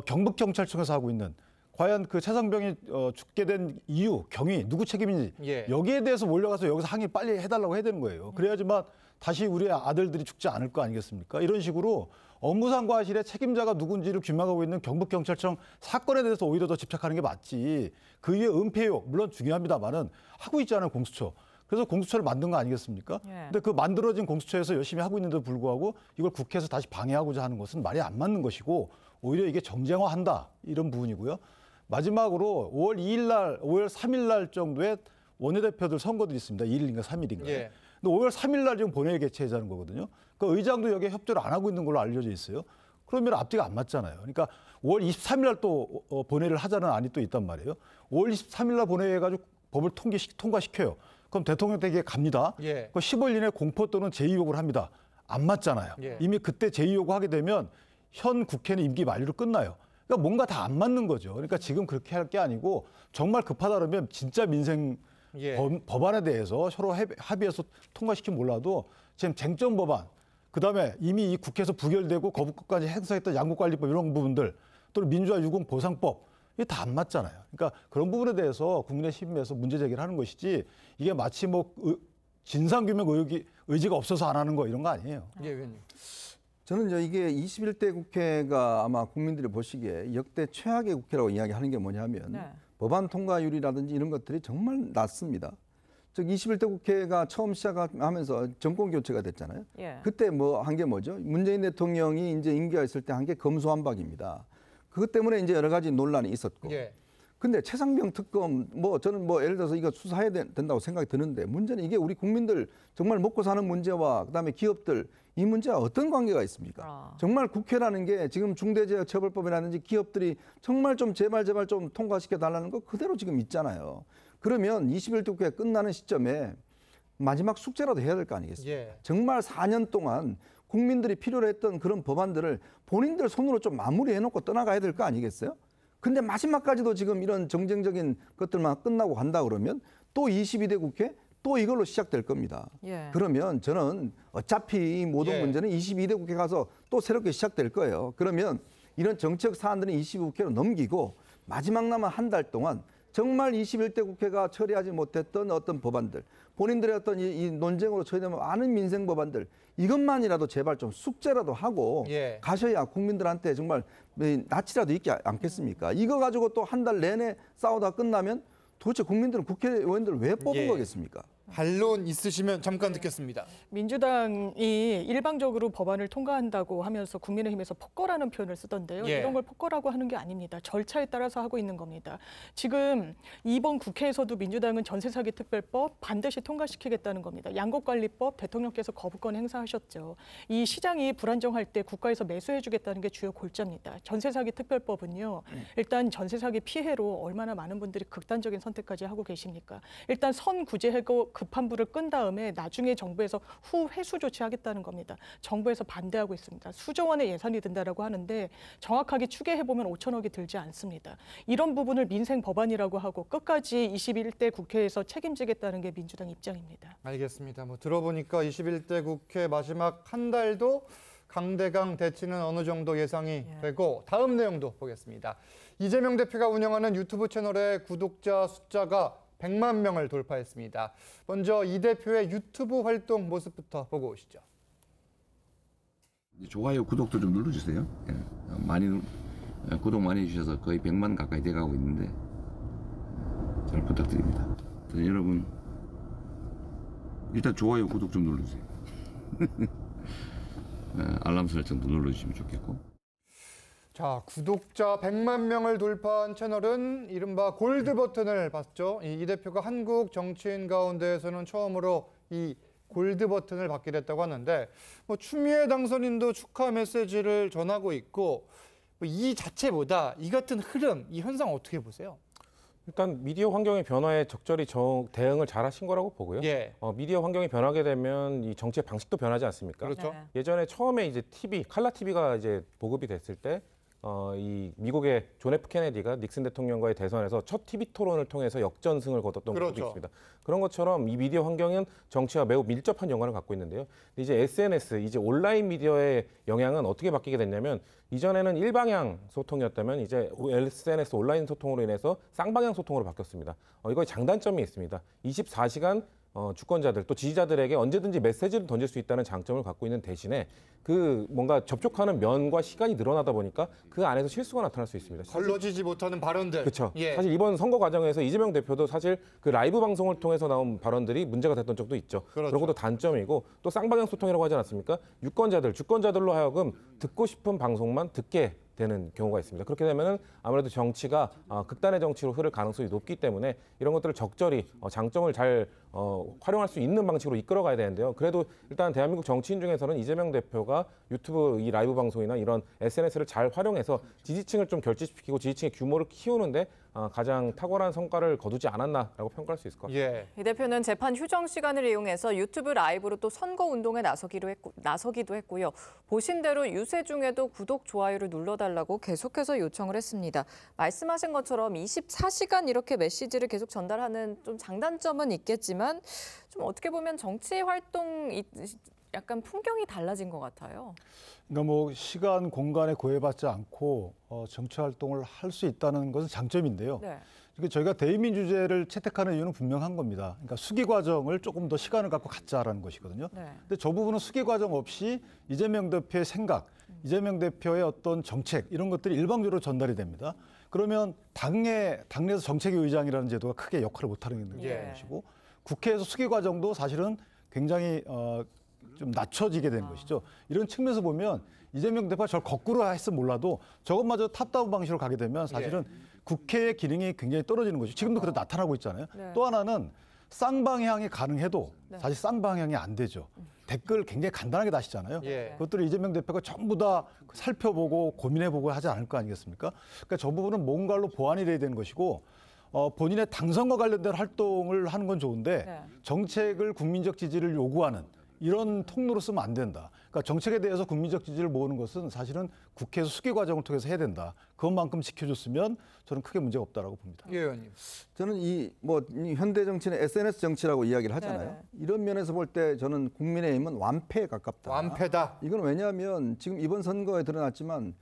경북경찰청에서 하고 있는 과연 그 최상병이 죽게 된 이유, 경위, 누구 책임인지 여기에 대해서 몰려가서 여기서 항의 빨리 해달라고 해야 되는 거예요. 그래야지만 다시 우리 아들들이 죽지 않을 거 아니겠습니까? 이런 식으로 업무상 과실의 책임자가 누군지를 규명하고 있는 경북경찰청 사건에 대해서 오히려 더 집착하는 게 맞지. 그 위에 은폐욕, 물론 중요합니다만은 하고 있잖아요, 공수처. 그래서 공수처를 만든 거 아니겠습니까? 근데 그 만들어진 공수처에서 열심히 하고 있는데도 불구하고 이걸 국회에서 다시 방해하고자 하는 것은 말이 안 맞는 것이고 오히려 이게 정쟁화한다 이런 부분이고요. 마지막으로 5월 2일 날, 5월 3일 날 정도에 원내대표들 선거들이 있습니다. 2일인가 3일인가. 근데 5월 3일 날 지금 본회의 개최하자는 거거든요. 그 의장도 여기에 협조를 안 하고 있는 걸로 알려져 있어요. 그러면 앞뒤가 안 맞잖아요. 그러니까 5월 23일 날 또 본회의를 하자는 안이 또 있단 말이에요. 5월 23일 날 본회의 해가지고 법을 통과시켜요. 그럼 대통령에게 갑니다. 그 15일 이내 공포 또는 제의요구를 합니다. 안 맞잖아요. 이미 그때 제의요구하게 되면 현 국회는 임기 만료로 끝나요. 그러니까 뭔가 다 안 맞는 거죠. 그러니까 지금 그렇게 할 게 아니고 정말 급하다 그러면 진짜 민생 법안에 대해서 서로 합의해서 통과시키면 몰라도 지금 쟁점 법안, 그다음에 이미 이 국회에서 부결되고 거부권까지 행사했던 양국관리법 이런 부분들 또는 민주화 유공 보상법 이게 다 안 맞잖아요. 그러니까 그런 부분에 대해서 국민의힘에서 문제 제기를 하는 것이지 이게 마치 뭐 진상규명 의지가 없어서 안 하는 거 이런 거 아니에요. 의원님. 저는 이게 21대 국회가 아마 국민들이 보시기에 역대 최악의 국회라고 이야기하는 게 뭐냐면 법안 통과율이라든지 이런 것들이 정말 낮습니다. 즉 21대 국회가 처음 시작하면서 정권 교체가 됐잖아요. 그때 뭐 한 게 뭐죠? 문재인 대통령이 이제 임기가 있을 때 한 게 검수완박입니다. 그것 때문에 이제 여러 가지 논란이 있었고. 근데 최상병 특검 저는 예를 들어서 이거 수사해야 된다고 생각이 드는데 문제는 이게 우리 국민들 정말 먹고 사는 문제와 그다음에 기업들 이 문제와 어떤 관계가 있습니까? 정말 국회라는 게 지금 중대재해처벌법이라든지 기업들이 정말 좀 제발 좀 통과시켜 달라는 거 그대로 지금 있잖아요. 그러면 21대 국회 끝나는 시점에 마지막 숙제라도 해야 될 거 아니겠습니까? 정말 4년 동안 국민들이 필요로 했던 그런 법안들을 본인들 손으로 좀 마무리해놓고 떠나가야 될 거 아니겠어요? 근데 마지막까지도 지금 이런 정쟁적인 것들만 끝나고 간다 그러면 또 22대 국회 또 이걸로 시작될 겁니다. 예. 그러면 저는 어차피 이 모든 문제는 22대 국회 가서 또 새롭게 시작될 거예요. 그러면 이런 정책 사안들은 22국회로 넘기고 마지막 남은 한 달 동안 정말 21대 국회가 처리하지 못했던 어떤 법안들, 본인들의 어떤 이 논쟁으로 처리되면 많은 민생 법안들, 이것만이라도 제발 좀 숙제라도 하고 가셔야 국민들한테 정말 낯이라도 있지 않겠습니까? 이거 가지고 또 한 달 내내 싸우다 끝나면 도대체 국민들은 국회의원들을 왜 뽑은 거겠습니까? 반론 있으시면 잠깐 듣겠습니다. 민주당이 일방적으로 법안을 통과한다고 하면서 국민의힘에서 폭거라는 표현을 쓰던데요. 이런 걸 폭거라고 하는 게 아닙니다. 절차에 따라서 하고 있는 겁니다. 지금 이번 국회에서도 민주당은 전세사기 특별법 반드시 통과시키겠다는 겁니다. 양곡관리법 대통령께서 거부권 행사하셨죠. 이 시장이 불안정할 때 국가에서 매수해주겠다는 게 주요 골자입니다. 전세사기 특별법은요. 일단 전세사기 피해로 얼마나 많은 분들이 극단적인 선택까지 하고 계십니까? 일단 선구제하고 급한 불을 끈 다음에 나중에 정부에서 후 회수 조치하겠다는 겁니다. 정부에서 반대하고 있습니다. 수조 원의 예산이 든다라고 하는데 정확하게 추계해보면 5천억이 들지 않습니다. 이런 부분을 민생 법안이라고 하고 끝까지 21대 국회에서 책임지겠다는 게 민주당 입장입니다. 알겠습니다. 뭐 들어보니까 21대 국회 마지막 한 달도 강대강 대치는 어느 정도 예상이 되고 다음 내용도 보겠습니다. 이재명 대표가 운영하는 유튜브 채널의 구독자 숫자가 100만 명을 돌파했습니다. 먼저 이 대표의 유튜브 활동 모습부터 보고 오시죠. 좋아요, 구독도 좀 눌러주세요. 구독 많이 해주셔서 거의 100만 가까이 돼가고 있는데 잘 부탁드립니다. 여러분 일단 좋아요, 구독 좀 눌러주세요. 알람 설정도 눌러주시면 좋겠고. 자, 구독자 100만 명을 돌파한 채널은 이른바 골드 버튼을 받죠. 이 대표가 한국 정치인 가운데에서는 처음으로 이 골드 버튼을 받게 됐다고 하는데 뭐 추미애 당선인도 축하 메시지를 전하고 있고 이 자체보다 이 같은 흐름, 이 현상 어떻게 보세요? 일단 미디어 환경의 변화에 적절히 대응을 잘하신 거라고 보고요. 미디어 환경이 변하게 되면 이 정치의 방식도 변하지 않습니까? 그렇죠. 예전에 처음에 이제 칼라 TV가 이제 보급이 됐을 때 이 미국의 존 F 케네디가 닉슨 대통령과의 대선에서 첫 TV 토론을 통해서 역전승을 거뒀던 것도 있습니다. 그런 것처럼 이 미디어 환경은 정치와 매우 밀접한 연관을 갖고 있는데요. 이제 SNS, 이제 온라인 미디어의 영향은 어떻게 바뀌게 됐냐면 이전에는 일방향 소통이었다면 이제 SNS 온라인 소통으로 인해서 쌍방향 소통으로 바뀌었습니다. 이거의 장단점이 있습니다. 24시간 주권자들 또 지지자들에게 언제든지 메시지를 던질 수 있다는 장점을 갖고 있는 대신에 그 뭔가 접촉하는 면과 시간이 늘어나다 보니까 그 안에서 실수가 나타날 수 있습니다. 걸러지지 못하는 발언들. 그렇죠. 사실 이번 선거 과정에서 이재명 대표도 사실 그 라이브 방송을 통해서 나온 발언들이 문제가 됐던 적도 있죠. 그런 것도 단점이고 또 쌍방향 소통이라고 하지 않았습니까? 유권자들, 주권자들로 하여금 듣고 싶은 방송만 듣게 되는 경우가 있습니다. 그렇게 되면은 아무래도 정치가 극단의 정치로 흐를 가능성이 높기 때문에 이런 것들을 적절히 장점을 잘 활용할 수 있는 방식으로 이끌어가야 되는데요. 그래도 일단 대한민국 정치인 중에서는 이재명 대표가 유튜브 이 라이브 방송이나 이런 SNS를 잘 활용해서 지지층을 좀 결집시키고 지지층의 규모를 키우는데 가장 탁월한 성과를 거두지 않았나라고 평가할 수 있을 것 같습니다. 이 대표는 재판 휴정 시간을 이용해서 유튜브 라이브로 또 선거 운동에 나서기도 했고요. 보신 대로 유세 중에도 구독, 좋아요를 눌러달라고 계속해서 요청을 했습니다. 말씀하신 것처럼 24시간 이렇게 메시지를 계속 전달하는 좀 장단점은 있겠지만 좀 어떻게 보면 정치 활동이 약간 풍경이 달라진 것 같아요. 그러니까 뭐 시간, 공간에 구애받지 않고 정치 활동을 할 수 있다는 것은 장점인데요. 그러니까 저희가 대의민주제를 채택하는 이유는 분명한 겁니다. 그러니까 수기 과정을 조금 더 시간을 갖고 갖자라는 것이거든요. 근데 저 부분은 수기 과정 없이 이재명 대표의 생각, 이재명 대표의 어떤 정책 이런 것들이 일방적으로 전달이 됩니다. 그러면 당내에서 정책위 의장이라는 제도가 크게 역할을 못하는 것이고 국회에서 수기 과정도 사실은 굉장히 좀 낮춰지게 된 것이죠. 이런 측면에서 보면 이재명 대표가 저를 거꾸로 했으면 몰라도 저것마저 탑다운 방식으로 가게 되면 사실은 국회의 기능이 굉장히 떨어지는 거죠. 지금도 그렇게 나타나고 있잖아요. 또 하나는 쌍방향이 가능해도 사실 쌍방향이 안 되죠. 댓글 굉장히 간단하게 다시잖아요. 그것들을 이재명 대표가 전부 다 살펴보고 고민해보고 하지 않을 거 아니겠습니까? 그러니까 저 부분은 뭔가로 보완이 돼야 되는 것이고 본인의 당선과 관련된 활동을 하는 건 좋은데 정책을 국민적 지지를 요구하는 이런 통로로 쓰면 안 된다. 그러니까 정책에 대해서 국민적 지지를 모으는 것은 사실은 국회에서 수기 과정을 통해서 해야 된다. 그것만큼 지켜줬으면 저는 크게 문제가 없다라고 봅니다. 예, 의원님. 저는 이 현대 정치는 SNS 정치라고 이야기를 하잖아요. 네. 이런 면에서 볼 때 저는 국민의힘은 완패에 가깝다. 완패다. 이건 왜냐하면 지금 이번 선거에 드러났지만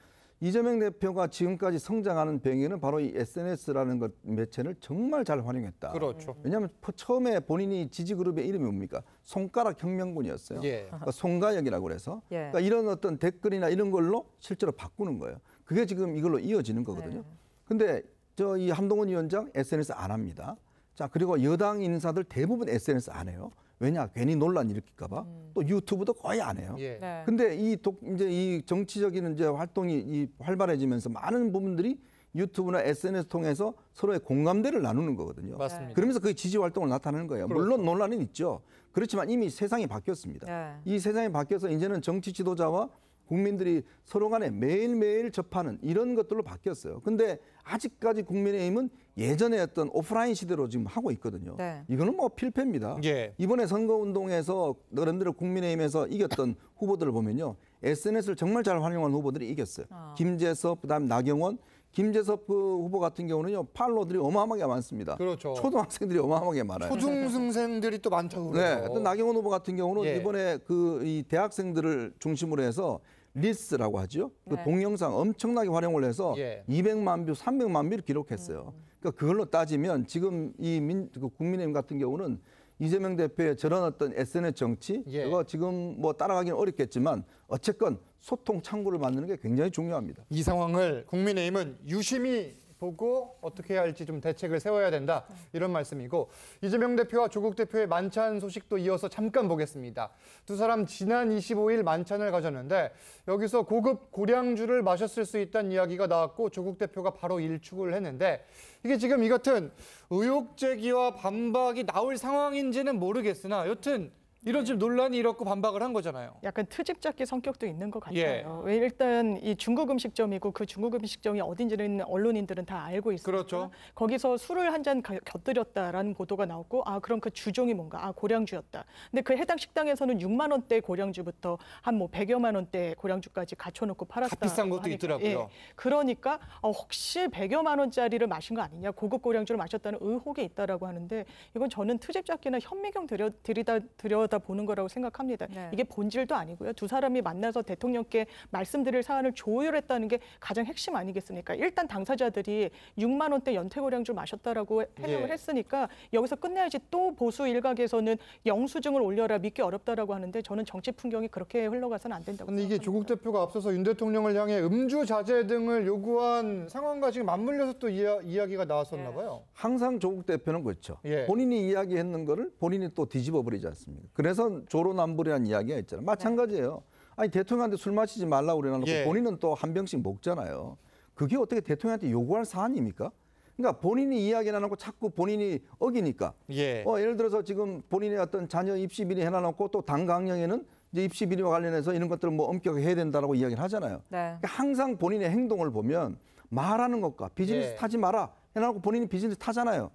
이재명 대표가 지금까지 성장하는 배경에는 바로 이 SNS라는 것 매체를 정말 잘 활용했다. 그렇죠. 왜냐하면 처음에 본인이 지지 그룹의 이름이 뭡니까? 손가락 혁명군이었어요. 예. 그러니까 송가혁이라고 그래서 예. 그러니까 이런 어떤 댓글이나 이런 걸로 실제로 바꾸는 거예요. 그게 지금 이걸로 이어지는 거거든요. 근데 저 이 한동훈 위원장 SNS 안 합니다. 자, 그리고 여당 인사들 대부분 SNS 안 해요. 왜냐? 괜히 논란 일으킬까 봐. 또 유튜브도 거의 안 해요. 예. 네. 근데 이제 이 정치적인 이제 활동이 활발해지면서 많은 부분들이 유튜브나 SNS 통해서 서로의 공감대를 나누는 거거든요. 맞습니다. 그러면서 그 지지 활동을 나타내는 거예요. 그렇죠. 물론 논란은 있죠. 그렇지만 이미 세상이 바뀌었습니다. 네. 이 세상이 바뀌어서 이제는 정치 지도자와 국민들이 서로 간에 매일매일 접하는 이런 것들로 바뀌었어요. 근데 아직까지 국민의힘은 예전에 어떤 오프라인 시대로 지금 하고 있거든요. 네. 이거는 뭐 필패입니다. 예. 이번에 선거운동에서 여러분들 국민의힘에서 이겼던 후보들을 보면요. SNS를 정말 잘 활용한 후보들이 이겼어요. 김재섭, 그다음 나경원. 김재섭 그 후보 같은 경우는요. 팔로들이 어마어마하게 많습니다. 그렇죠. 초등학생들이 어마어마하게 많아요. 초중생들이 또 많다고 네. 그러죠. 또 나경원 후보 같은 경우는 예. 이번에 그 이 대학생들을 중심으로 해서 릴스라고 하죠. 그 네. 동영상 엄청나게 활용을 해서 예. 200만 뷰, 300만 뷰를 기록했어요. 그러니까 그걸로 따지면 지금 그 국민의힘 같은 경우는 이재명 대표의 저런 어떤 SNS 정치, 예. 그거 지금 뭐 따라가기는 어렵겠지만 어쨌건 소통 창구를 만드는 게 굉장히 중요합니다. 이 상황을 국민의힘은 유심히 보고 어떻게 해야 할지 좀 대책을 세워야 된다. 이런 말씀이고 이재명 대표와 조국 대표의 만찬 소식도 이어서 잠깐 보겠습니다. 두 사람 지난 25일 만찬을 가졌는데 여기서 고급 고량주를 마셨을 수 있다는 이야기가 나왔고 조국 대표가 바로 일축을 했는데 이게 지금 이 같은 의혹 제기와 반박이 나올 상황인지는 모르겠으나 여튼 이런 지금 논란이 일었고 반박을 한 거잖아요. 약간 트집 잡기 성격도 있는 것 같아요. 예. 왜 일단 이 중국 음식점이고 그 중국 음식점이 어딘지는 언론인들은 다 알고 있으니까 그렇죠. 거기서 술을 한 잔 곁들였다라는 보도가 나왔고 아 그럼 그 주종이 뭔가 아 고량주였다. 근데 그 해당 식당에서는 6만 원대 고량주부터 한 뭐 100여만 원대 고량주까지 갖춰놓고 팔았다. 비싼 것도 하니까. 있더라고요. 예. 그러니까 혹시 100여만 원짜리를 마신 거 아니냐 고급 고량주를 마셨다는 의혹이 있다라고 하는데 이건 저는 트집 잡기나 현미경 들여다 보는 거라고 생각합니다. 네. 이게 본질도 아니고요. 두 사람이 만나서 대통령께 말씀드릴 사안을 조율했다는 게 가장 핵심 아니겠습니까? 일단 당사자들이 6만 원대 연태고량주 마셨다라고 해명을 예. 했으니까 여기서 끝내야지 또 보수 일각에서는 영수증을 올려라 믿기 어렵다라고 하는데 저는 정치 풍경이 그렇게 흘러가서는 안 된다고 근데 이게 생각합니다. 조국 대표가 앞서서 윤 대통령을 향해 음주 자제 등을 요구한 상황과 지금 맞물려서 또 이야기가 나왔었나 봐요. 항상 조국 대표는 그렇죠. 예. 본인이 이야기했는 거를 본인이 또 뒤집어 버리지 않습니까? 그래서 조로남불이라는 이야기가 있잖아요. 마찬가지예요. 아니 대통령한테 술 마시지 말라고 그래놓고 예. 본인은 또 한 병씩 먹잖아요. 그게 어떻게 대통령한테 요구할 사안입니까? 그러니까 본인이 이야기 해놓고 자꾸 본인이 어기니까. 예. 예를 들어서 지금 본인의 어떤 자녀 입시 비리 해놔놓고 또 당 강령에는 이제 입시 비리와 관련해서 이런 것들을 뭐 엄격하게 해야 된다라고 이야기를 하잖아요. 네. 그러니까 항상 본인의 행동을 보면 말하는 것과 비즈니스 예. 타지 마라 해놓고 본인이 비즈니스 타잖아요.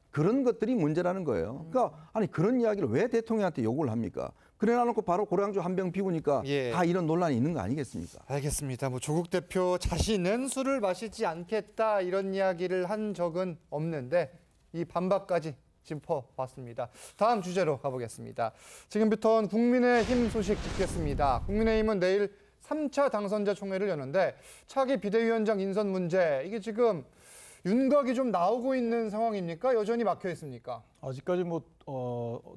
그런 것들이 문제라는 거예요. 그러니까 아니 그런 이야기를 왜 대통령한테 요구를 합니까? 그래놔놓고 바로 고량주 한 병 피우니까 예. 다 이런 논란이 있는 거 아니겠습니까? 알겠습니다. 뭐 조국 대표 자신은 술을 마시지 않겠다 이런 이야기를 한 적은 없는데 이 반박까지 짚어봤습니다. 다음 주제로 가보겠습니다. 지금부터는 국민의힘 소식 짚겠습니다. 국민의힘은 내일 3차 당선자 총회를 여는데 차기 비대위원장 인선 문제 이게 지금 윤곽이 좀 나오고 있는 상황입니까? 여전히 막혀 있습니까? 아직까지 뭐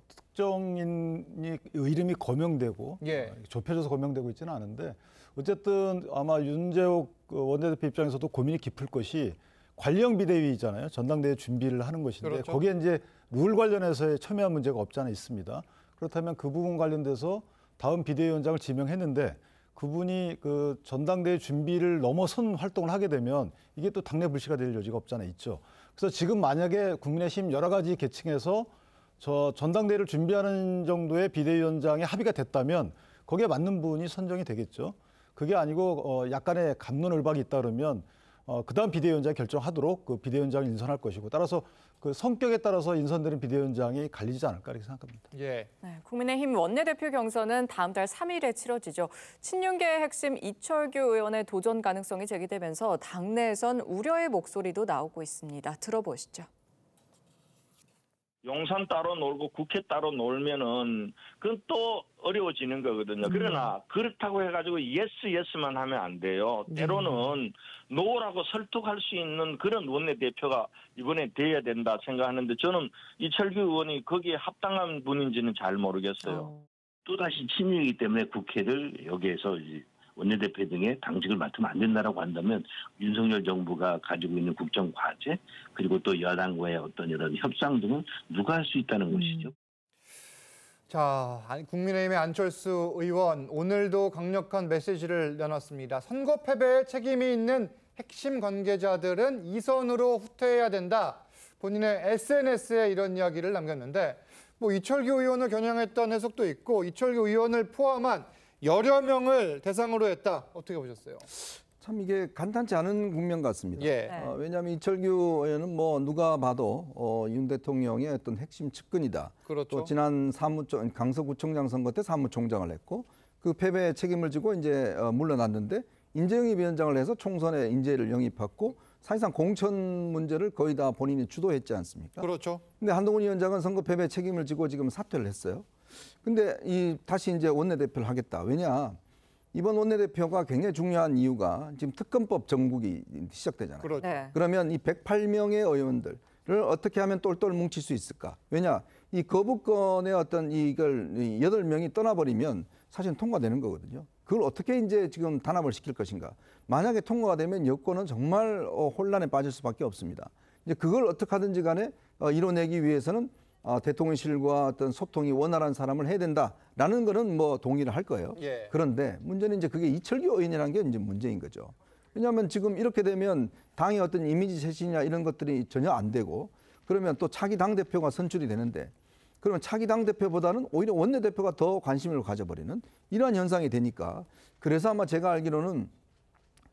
특정인이 이름이 거명되고 예. 좁혀져서 거명되고 있지는 않은데 어쨌든 아마 윤재욱 원내대표 입장에서도 고민이 깊을 것이 관리형 비대위잖아요. 전당대회 준비를 하는 것인데 그렇죠. 거기에 이제 룰 관련해서의 첨예한 문제가 없지 않아 있습니다. 그렇다면 그 부분 관련돼서 다음 비대위원장을 지명했는데 그분이 그 전당대회 준비를 넘어선 활동을 하게 되면 이게 또 당내 불씨가 될 여지가 없잖아 있죠. 그래서 지금 만약에 국민의힘 여러 가지 계층에서 저 전당대회를 준비하는 정도의 비대위원장에 합의가 됐다면 거기에 맞는 분이 선정이 되겠죠. 그게 아니고 약간의 갑론을박이 있다 그러면 그다음 비대위원장이 결정하도록 그 비대위원장을 인선할 것이고 따라서 그 성격에 따라서 인선되는 비대위원장이 갈리지 않을까 이렇게 생각합니다. 예. 네, 국민의힘 원내대표 경선은 다음 달 3일에 치러지죠. 친윤계의 핵심 이철규 의원의 도전 가능성이 제기되면서 당내에선 우려의 목소리도 나오고 있습니다. 들어보시죠. 용산 따로 놀고 국회 따로 놀면은 그건 또 어려워지는 거거든요. 그러나 그렇다고 해가지고 예스만 하면 안 돼요. 때로는 노라고 설득할 수 있는 그런 원내대표가 이번에 돼야 된다 생각하는데 저는 이철규 의원이 거기에 합당한 분인지는 잘 모르겠어요. 또다시 친윤이기 때문에 국회를 여기에서 이제 원내대표 등의 당직을 맡으면 안 된다라고 한다면 윤석열 정부가 가지고 있는 국정 과제 그리고 또 여당과의 어떤 이런 협상 등은 누가 할 수 있다는 것이죠. 자, 국민의힘의 안철수 의원 오늘도 강력한 메시지를 내놨습니다. 선거 패배에 책임이 있는 핵심 관계자들은 이선으로 후퇴해야 된다. 본인의 SNS에 이런 이야기를 남겼는데 뭐 이철규 의원을 겨냥했던 해석도 있고 이철규 의원을 포함한 여러 명을 대상으로 했다. 어떻게 보셨어요? 참 이게 간단치 않은 국면 같습니다. 예. 왜냐하면 이철규 의원은 뭐 누가 봐도 윤 대통령의 어떤 핵심 측근이다. 그렇죠. 또 지난 강서구청장 선거 때 사무총장을 했고 그 패배의 책임을 지고 이제 물러났는데 인재영입 위원장을 해서 총선에 인재를 영입했고 사실상 공천 문제를 거의 다 본인이 주도했지 않습니까? 그렇죠. 근데 한동훈 위원장은 선거 패배 책임을 지고 지금 사퇴를 했어요. 근데 다시 이제 원내대표를 하겠다. 왜냐? 이번 원내대표가 굉장히 중요한 이유가 지금 특검법 정국이 시작되잖아요. 그렇죠. 네. 그러면 이 108명의 의원들을 어떻게 하면 똘똘 뭉칠 수 있을까? 왜냐? 이 거부권의 어떤 이걸 8명이 떠나버리면 사실 통과되는 거거든요. 그걸 어떻게 이제 지금 단합을 시킬 것인가? 만약에 통과가 되면 여권은 정말 혼란에 빠질 수밖에 없습니다. 이제 그걸 어떻게 하든지 간에 이뤄내기 위해서는 대통령실과 어떤 소통이 원활한 사람을 해야 된다라는 거는 뭐 동의를 할 거예요. 예. 그런데 문제는 이제 그게 이철규 의원이라는 게 이제 문제인 거죠. 왜냐하면 지금 이렇게 되면 당의 어떤 이미지 쇄신이나 이런 것들이 전혀 안 되고 그러면 또 차기 당대표가 선출이 되는데 그러면 차기 당대표보다는 오히려 원내대표가 더 관심을 가져버리는 이러한 현상이 되니까 그래서 아마 제가 알기로는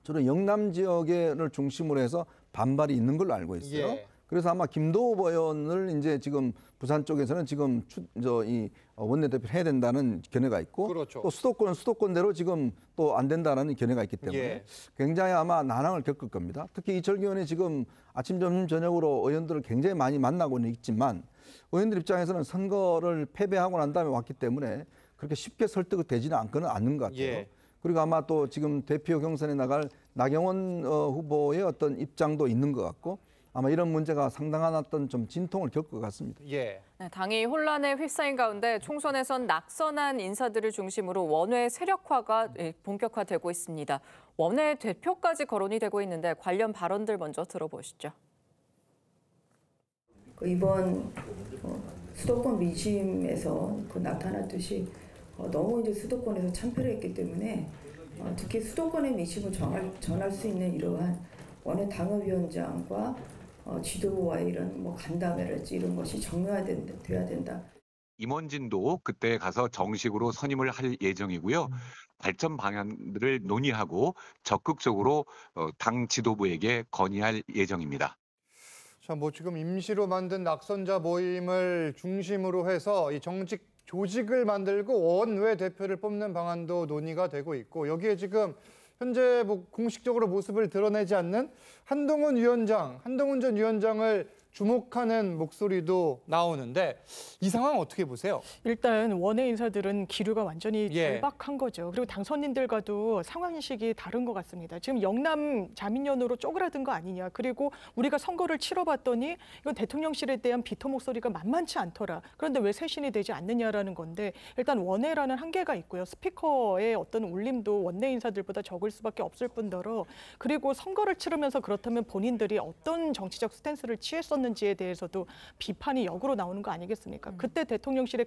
저는 영남 지역을 중심으로 해서 반발이 있는 걸로 알고 있어요. 예. 그래서 아마 김도읍 의원을 이제 지금 부산 쪽에서는 지금 이 원내대표를 해야 된다는 견해가 있고 그렇죠. 또 수도권대로 지금 또 안 된다는 견해가 있기 때문에 예. 굉장히 아마 난항을 겪을 겁니다. 특히 이철규 의원이 지금 아침, 점심, 저녁으로 의원들을 굉장히 많이 만나고는 있지만 의원들 입장에서는 선거를 패배하고 난 다음에 왔기 때문에 그렇게 쉽게 설득이 되지는 않는 것 같아요. 예. 그리고 아마 또 지금 대표 경선에 나갈 나경원 후보의 어떤 입장도 있는 것 같고 아마 이런 문제가 상당한 어떤 좀 진통을 겪을 것 같습니다. 예. 네, 당이 혼란에 휩싸인 가운데 총선에선 낙선한 인사들을 중심으로 원외 세력화가 본격화되고 있습니다. 원외 대표까지 거론이 되고 있는데 관련 발언들 먼저 들어보시죠. 이번 수도권 민심에서 나타났듯이 너무 이제 수도권에서 참패를 했기 때문에 특히 수도권의 민심을 전할 수 있는 이러한 원외 당협위원장과 지도부와의 이런 간담회랄지 이런 것이 정교화돼야 된다. 임원진도 그때 가서 정식으로 선임을 할 예정이고요. 발전 방향들을 논의하고 적극적으로 당 지도부에게 건의할 예정입니다. 자, 뭐 지금 임시로 만든 낙선자 모임을 중심으로 해서 이 정직 조직을 만들고 원외 대표를 뽑는 방안도 논의가 되고 있고 여기에 지금 현재 뭐 공식적으로 모습을 드러내지 않는 한동훈 전 위원장을 주목하는 목소리도 나오는데 이 상황 어떻게 보세요? 일단 원외 인사들은 기류가 완전히 예. 절박한 거죠. 그리고 당선인들과도 상황인식이 다른 것 같습니다. 지금 영남 자민련으로 쪼그라든 거 아니냐. 그리고 우리가 선거를 치러봤더니 이건 대통령실에 대한 비토 목소리가 만만치 않더라. 그런데 왜 쇄신이 되지 않느냐라는 건데 일단 원외라는 한계가 있고요. 스피커의 어떤 울림도 원내 인사들보다 적을 수밖에 없을 뿐더러 그리고 선거를 치르면서 그렇다면 본인들이 어떤 정치적 스탠스를 취했었는지 있었는지에 대해서도 비판이 역으로 나오는 거 아니겠습니까? 그때 대통령실에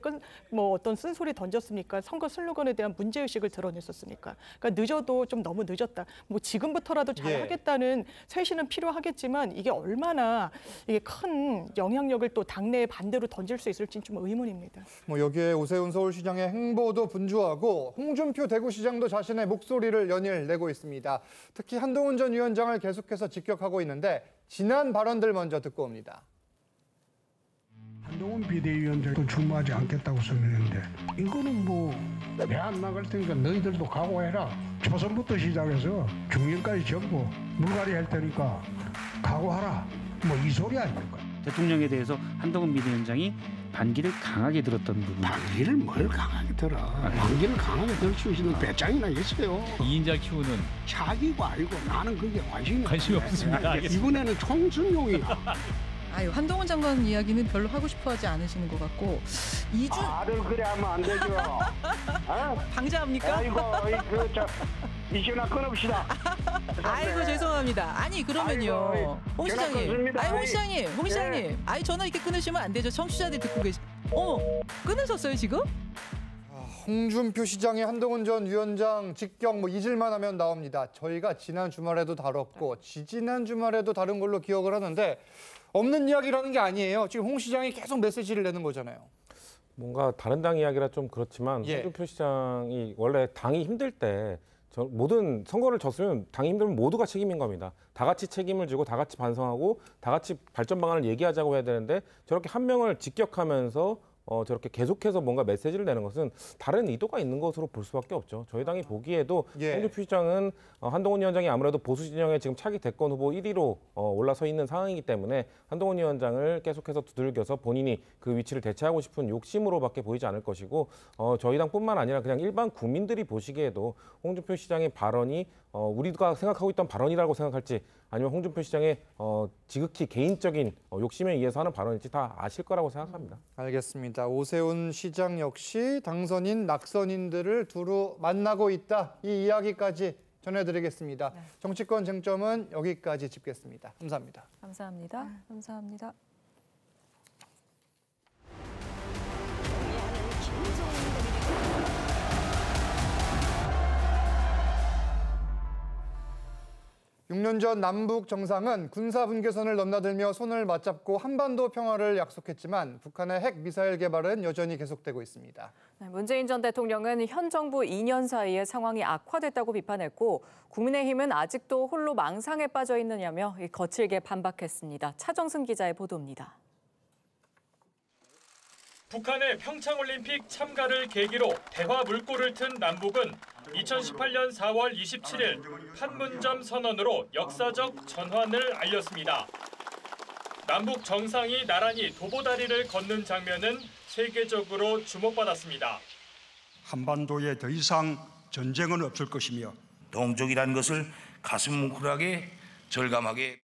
어떤 쓴소리 던졌습니까? 선거 슬로건에 대한 문제의식을 드러냈었습니까? 그러니까 늦어도 좀 너무 늦었다. 뭐 지금부터라도 잘 하겠다는 쇄신은 필요하겠지만 이게 얼마나 이게 큰 영향력을 또 당내에 반대로 던질 수 있을지 좀 의문입니다. 뭐 여기에 오세훈 서울시장의 행보도 분주하고 홍준표 대구시장도 자신의 목소리를 연일내고 있습니다. 특히 한동훈 전 위원장을 계속해서 직격하고 있는데 지난 발언들 먼저 듣고 옵니다. 한동훈 비대위원장도 출마하지 않겠다고 설명했는데 이거는 뭐 내 안 나갈 테니까 너희들도 각오해라. 초선부터 시작해서 중년까지 전부 물갈이 할 테니까 각오하라. 뭐 이 소리 아닙니까? 대통령에 대해서 한동훈 비대위원장이 반기를 강하게 들었던 부분. 반기를 뭘 강하게 들어. 반기를 강하게 들 수 있는 배짱이나 있어요. 2인자 키우는. 자기고 알고 나는 그게 관심이 없습니다. 이번에는 총순용이야. 아유, 한동훈 장관 이야기는 별로 하고 싶어하지 않으시는 것 같고 다들 그래 하면 안 되죠. 방자합니까? 아이고 이슈나 끊읍시다. 아이고 죄송합니다. 아니 그러면요, 아이고, 홍 시장님, 홍 시장님, 네. 아이 전화 이렇게 끊으시면 안 되죠. 청취자들이 듣고 계시. 끊으셨어요 지금? 홍준표 시장이 한동훈 전 위원장 직격 뭐 잊을만 하면 나옵니다. 저희가 지난 주말에도 다뤘고 지지난 주말에도 다룬 걸로 기억을 하는데 없는 이야기라는 게 아니에요. 지금 홍 시장이 계속 메시지를 내는 거잖아요. 뭔가 다른 당 이야기라 좀 그렇지만 홍준표 시장이 원래 당이 힘들 때 모든 선거를 졌으면 당이 힘들면 모두가 책임인 겁니다. 다 같이 책임을 지고 다 같이 반성하고 다 같이 발전 방안을 얘기하자고 해야 되는데 저렇게 한 명을 직격하면서 저렇게 계속해서 뭔가 메시지를 내는 것은 다른 의도가 있는 것으로 볼 수밖에 없죠. 저희 당이 보기에도 홍준표 시장은 한동훈 위원장이 아무래도 보수 진영의 지금 차기 대권 후보 1위로 올라서 있는 상황이기 때문에 한동훈 위원장을 계속해서 두들겨서 본인이 그 위치를 대체하고 싶은 욕심으로밖에 보이지 않을 것이고 저희 당뿐만 아니라 그냥 일반 국민들이 보시기에도 홍준표 시장의 발언이 우리가 생각하고 있던 발언이라고 생각할지 아니면 홍준표 시장의 지극히 개인적인 욕심에 의해서 하는 발언일지 다 아실 거라고 생각합니다. 알겠습니다. 오세훈 시장 역시 당선인, 낙선인들을 두루 만나고 있다. 이 이야기까지 전해드리겠습니다. 네. 정치권 쟁점은 여기까지 짚겠습니다. 감사합니다. 감사합니다. 감사합니다. (6년) 전 남북 정상은 군사 분계선을 넘나들며 손을 맞잡고 한반도 평화를 약속했지만 북한의 핵 미사일 개발은 여전히 계속되고 있습니다. 네, 문재인 전 대통령은 현 정부 2년 사이에 상황이 악화됐다고 비판했고 국민의힘은 아직도 홀로 망상에 빠져 있느냐며 거칠게 반박했습니다. 차정승 기자의 보도입니다. 북한의 평창올림픽 참가를 계기로 대화 물꼬를 튼 남북은 2018년 4월 27일 판문점 선언으로 역사적 전환을 알렸습니다. 남북 정상이 나란히 도보다리를 걷는 장면은 세계적으로 주목받았습니다. 한반도에 더 이상 전쟁은 없을 것이며 동족이라는 것을 가슴 뭉클하게 절감하게.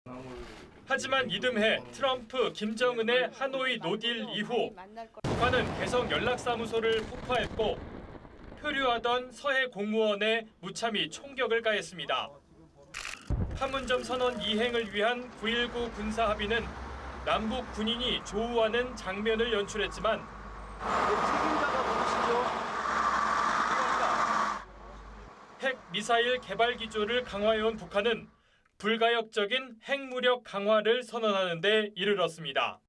하지만 이듬해 트럼프, 김정은의 하노이 노딜 이후 북한은 개성 연락사무소를 폭파했고 표류하던 서해 공무원에 무참히 총격을 가했습니다. 판문점 선언 이행을 위한 9.19 군사합의는 남북 군인이 조우하는 장면을 연출했지만 핵 미사일 개발 기조를 강화해온 북한은 불가역적인 핵무력 강화를 선언하는 데 이르렀습니다.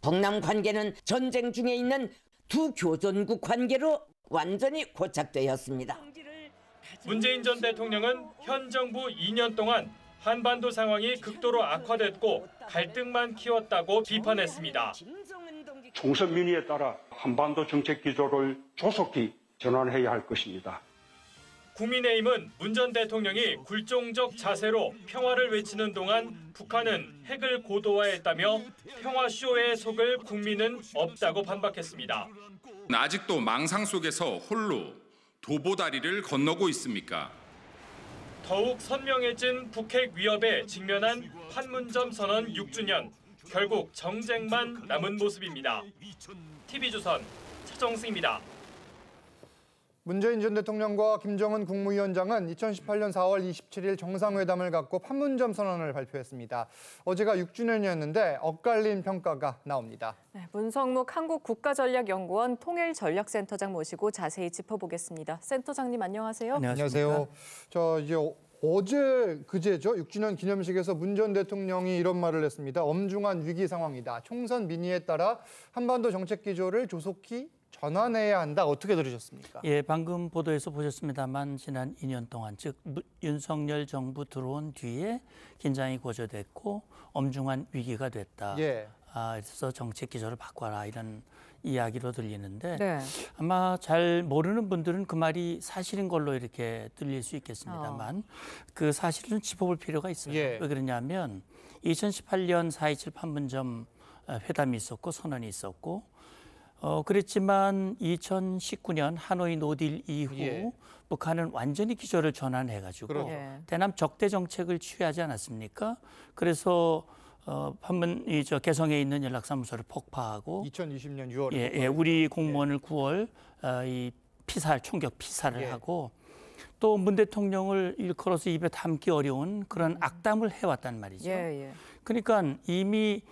동남 관계는 전쟁 중에 있는 두 교전국 관계로 완전히 고착되었습니다. 문재인 전 대통령은 현 정부 2년 동안 한반도 상황이 극도로 악화됐고 갈등만 키웠다고 비판했습니다. 총선 민의에 따라 한반도 정책 기조를 조속히 전환해야 할 것입니다. 국민의힘은 문 전 대통령이 굴종적 자세로 평화를 외치는 동안 북한은 핵을 고도화했다며 평화쇼에 속을 국민은 없다고 반박했습니다. 아직도 망상 속에서 홀로 도보다리를 건너고 있습니까? 더욱 선명해진 북핵 위협에 직면한 판문점 선언 6주년. 결국 정쟁만 남은 모습입니다. TV조선 차정승입니다. 문재인 전 대통령과 김정은 국무위원장은 2018년 4월 27일 정상회담을 갖고 판문점 선언을 발표했습니다. 어제가 6주년이었는데 엇갈린 평가가 나옵니다. 네, 문성묵 한국국가전략연구원 통일전략센터장 모시고 자세히 짚어보겠습니다. 센터장님 안녕하세요. 안녕하세요. 자, 이제 그제죠. 6주년 기념식에서 문 전 대통령이 이런 말을 했습니다. 엄중한 위기 상황이다. 총선 민의에 따라 한반도 정책 기조를 조속히 전환해야 한다. 어떻게 들으셨습니까? 예, 방금 보도에서 보셨습니다만 지난 2년 동안 즉 윤석열 정부 들어온 뒤에 긴장이 고조됐고 엄중한 위기가 됐다. 예. 그래서 정책 기조를 바꿔라 이런 이야기로 들리는데 네. 아마 잘 모르는 분들은 그 말이 사실인 걸로 이렇게 들릴 수 있겠습니다만 그 사실은 짚어볼 필요가 있어요. 예. 왜 그러냐면 2018년 4.27 판문점 회담이 있었고 선언이 있었고 그랬지만 2019년 하노이 노딜 이후 예. 북한은 완전히 기조를 전환해가지고 그렇죠. 대남 적대 정책을 취하지 않았습니까? 그래서 개성에 있는 연락사무소를 폭파하고 2020년 6월에 예, 우리 공무원을 9월 이 총격 피살을 하고 또 문 대통령을 일컬어서 입에 담기 어려운 그런 악담을 해왔단 말이죠. 그러니까 이미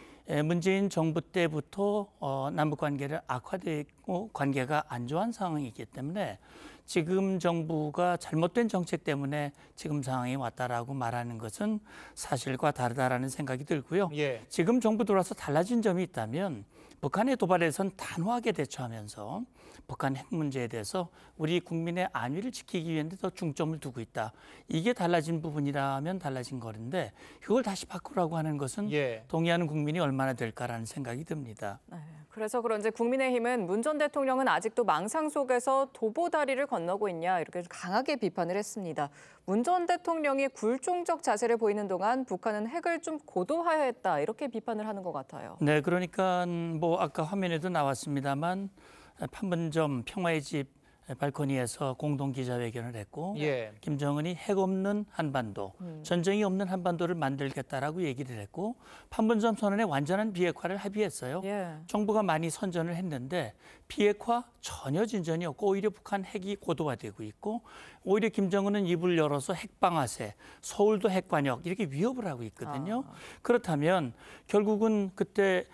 문재인 정부 때부터 남북 관계를 악화되고 관계가 안 좋은 상황이기 때문에 지금 정부가 잘못된 정책 때문에 지금 상황이 왔다라고 말하는 것은 사실과 다르다라는 생각이 들고요. 지금 정부 들어와서 달라진 점이 있다면 북한의 도발에선 단호하게 대처하면서 북한 핵 문제에 대해서 우리 국민의 안위를 지키기 위해 더 중점을 두고 있다. 이게 달라진 부분이라면 달라진 거인데 그걸 다시 바꾸라고 하는 것은 동의하는 국민이 얼마나 될까라는 생각이 듭니다. 네, 그래서 그런지 국민의힘은 문 전 대통령은 아직도 망상 속에서 도보다리를 건너고 있냐 이렇게 강하게 비판을 했습니다. 문 전 대통령이 굴종적 자세를 보이는 동안 북한은 핵을 좀 고도화했다 이렇게 비판을 하는 것 같아요. 네, 그러니까 아까 화면에도 나왔습니다만 판문점 평화의 집 발코니에서 공동 기자회견을 했고 김정은이 핵 없는 한반도, 전쟁이 없는 한반도를 만들겠다라고 얘기를 했고 판문점 선언에 완전한 비핵화를 합의했어요. 정부가 많이 선전을 했는데 비핵화 전혀 진전이 없고 오히려 북한 핵이 고도화되고 있고 오히려 김정은은 입을 열어서 핵방아쇠, 서울도 핵관역 이렇게 위협을 하고 있거든요. 그렇다면 결국은 그때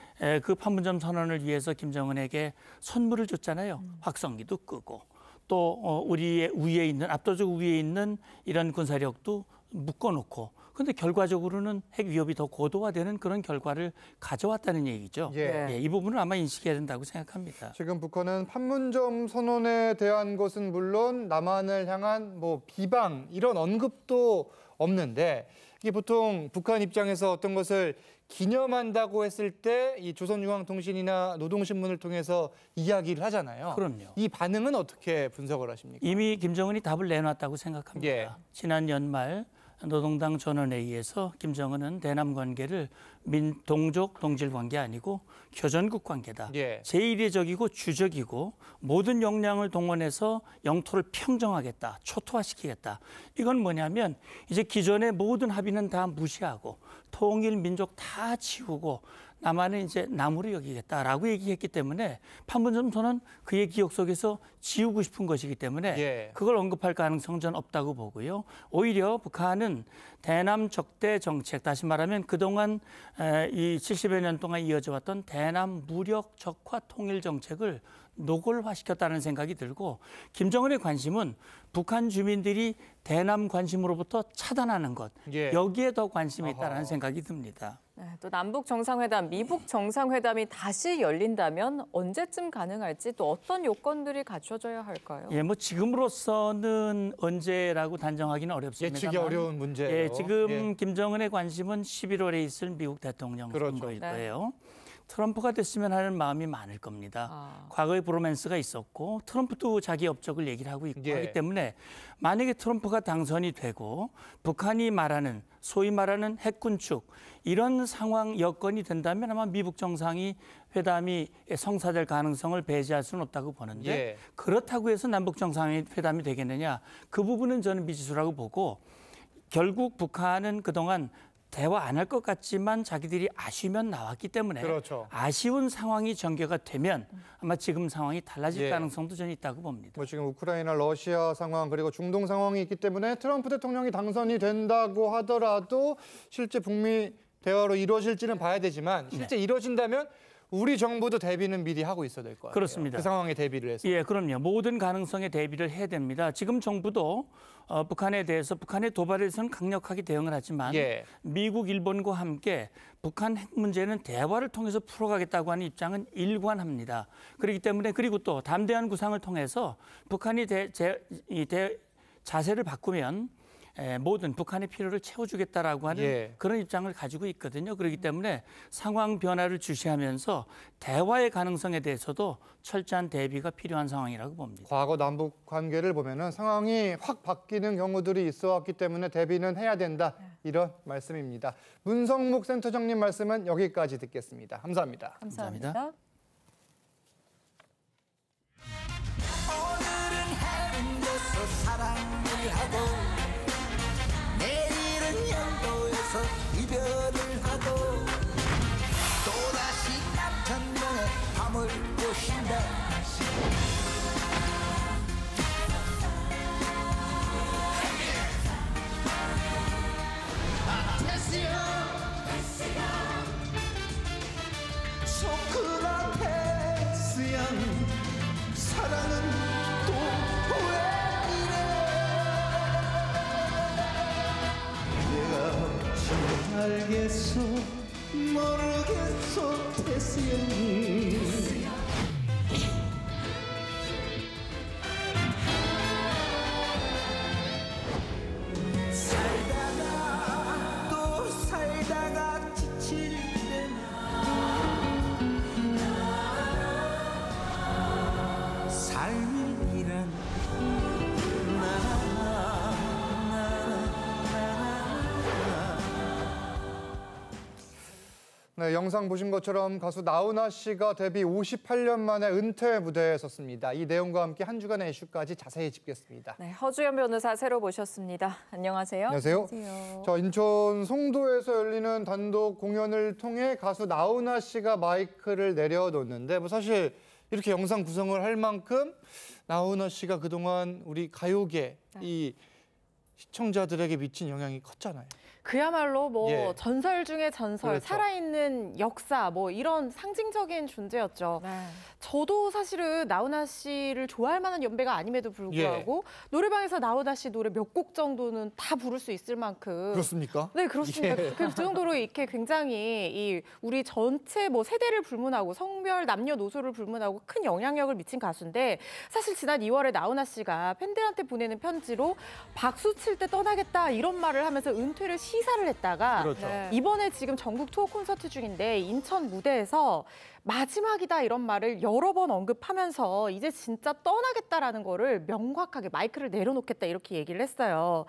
그 판문점 선언을 위해서 김정은에게 선물을 줬잖아요. 확성기도 끄고. 또 우리의 위에 있는 압도적 위에 있는 이런 군사력도 묶어놓고 그런데 결과적으로는 핵 위협이 더 고도화되는 그런 결과를 가져왔다는 얘기죠. 이 부분은 아마 인식해야 된다고 생각합니다. 지금 북한은 판문점 선언에 대한 것은 물론 남한을 향한 비방 이런 언급도 없는데 이게 보통 북한 입장에서 어떤 것을 기념한다고 했을 때 이 조선중앙통신이나 노동신문을 통해서 이야기를 하잖아요. 그럼요. 이 반응은 어떻게 분석을 하십니까? 이미 김정은이 답을 내놨다고 생각합니다. 지난 연말 노동당 전원회의에서 김정은은 대남 관계를 동족 동질 관계 아니고 교전국 관계다. 제1외적이고 주적이고 모든 역량을 동원해서 영토를 평정하겠다. 초토화시키겠다. 이건 뭐냐면 이제 기존의 모든 합의는 다 무시하고 통일 민족 다 지우고 남한은 이제 나무로 여기겠다라고 얘기했기 때문에 판문점 선언은 그의 기억 속에서 지우고 싶은 것이기 때문에 그걸 언급할 가능성은 전 없다고 보고요. 오히려 북한은 대남 적대 정책, 다시 말하면 그동안 이 70여 년 동안 이어져 왔던 대남 무력 적화 통일 정책을 노골화시켰다는 생각이 들고 김정은의 관심은 북한 주민들이 대남 관심으로부터 차단하는 것 여기에 더 관심이 있다는 생각이 듭니다. 네, 또 남북 정상회담, 미북 정상회담이 다시 열린다면 언제쯤 가능할지 또 어떤 요건들이 갖춰져야 할까요? 지금으로서는 언제라고 단정하기는 어렵습니다. 예측이 어려운 문제예요. 지금 김정은의 관심은 11월에 있을 미국 대통령 선거일 거예요. 트럼프가 됐으면 하는 마음이 많을 겁니다. 과거에 브로맨스가 있었고 트럼프도 자기 업적을 얘기를 하고 있고 하기 때문에 만약에 트럼프가 당선이 되고 북한이 말하는 소위 말하는 핵군축 이런 상황 여건이 된다면 아마 미북 정상이 회담이 성사될 가능성을 배제할 수는 없다고 보는데 그렇다고 해서 남북 정상회담이 되겠느냐 그 부분은 저는 미지수라고 보고 결국 북한은 그동안 대화 안 할 것 같지만 자기들이 아쉬우면 나왔기 때문에 그렇죠. 아쉬운 상황이 전개가 되면 아마 지금 상황이 달라질 가능성도 저는 있다고 봅니다. 뭐 지금 우크라이나, 러시아 상황 그리고 중동 상황이 있기 때문에 트럼프 대통령이 당선이 된다고 하더라도 실제 북미 대화로 이루어질지는 봐야 되지만 실제 이루어진다면 우리 정부도 대비는 미리 하고 있어야 될 것 같아요. 그렇습니다. 그 상황에 대비를 해서. 예, 그럼요. 모든 가능성에 대비를 해야 됩니다. 지금 정부도 북한에 대해서 북한의 도발에 대해서는 강력하게 대응을 하지만 미국, 일본과 함께 북한 핵 문제는 대화를 통해서 풀어가겠다고 하는 입장은 일관합니다. 그렇기 때문에 그리고 또 담대한 구상을 통해서 북한이 자세를 바꾸면 모든 북한의 필요를 채워주겠다라고 하는 그런 입장을 가지고 있거든요. 그렇기 때문에 상황 변화를 주시하면서 대화의 가능성에 대해서도 철저한 대비가 필요한 상황이라고 봅니다. 과거 남북 관계를 보면은 상황이 확 바뀌는 경우들이 있어왔기 때문에 대비는 해야 된다. 이런 말씀입니다. 문성목 센터장님 말씀은 여기까지 듣겠습니다. 감사합니다. 감사합니다. 오늘은 해운대에서 사랑을 하고 내일은 영도에서 이별을 하고 또다시 남천동에 밤을 보신다. 소크라 패스양 사랑은 또 왜 이래. 내가 알겠어 모르겠어 패스양. 살다가 또 살다가 지칠 삶이란 네, 영상 보신 것처럼 가수 나훈아 씨가 데뷔 58년 만에 은퇴 무대에 섰습니다. 이 내용과 함께 한 주간의 이슈까지 자세히 짚겠습니다. 네, 허주연 변호사 새로 모셨습니다. 안녕하세요. 안녕하세요. 자, 인천 송도에서 열리는 단독 공연을 통해 가수 나훈아 씨가 마이크를 내려놓는데 사실 이렇게 영상 구성을 할 만큼 나훈아 씨가 그동안 우리 가요계 이 시청자들에게 미친 영향이 컸잖아요. 그야말로 전설 중에 전설, 그렇죠. 살아있는 역사 이런 상징적인 존재였죠. 저도 사실은 나훈아 씨를 좋아할 만한 연배가 아님에도 불구하고 노래방에서 나훈아 씨 노래 몇 곡 정도는 다 부를 수 있을 만큼. 그렇습니까? 네, 그렇습니다. 그 정도로 이렇게 굉장히 우리 전체 세대를 불문하고 성별, 남녀노소를 불문하고 큰 영향력을 미친 가수인데 사실 지난 2월에 나훈아 씨가 팬들한테 보내는 편지로 박수 칠 때 떠나겠다 이런 말을 하면서 은퇴를 시사를 했다가 이번에 지금 전국 투어 콘서트 중인데 인천 무대에서 마지막이다 이런 말을 여러 번 언급하면서 이제 진짜 떠나겠다라는 거를 명확하게 마이크를 내려놓겠다 이렇게 얘기를 했어요.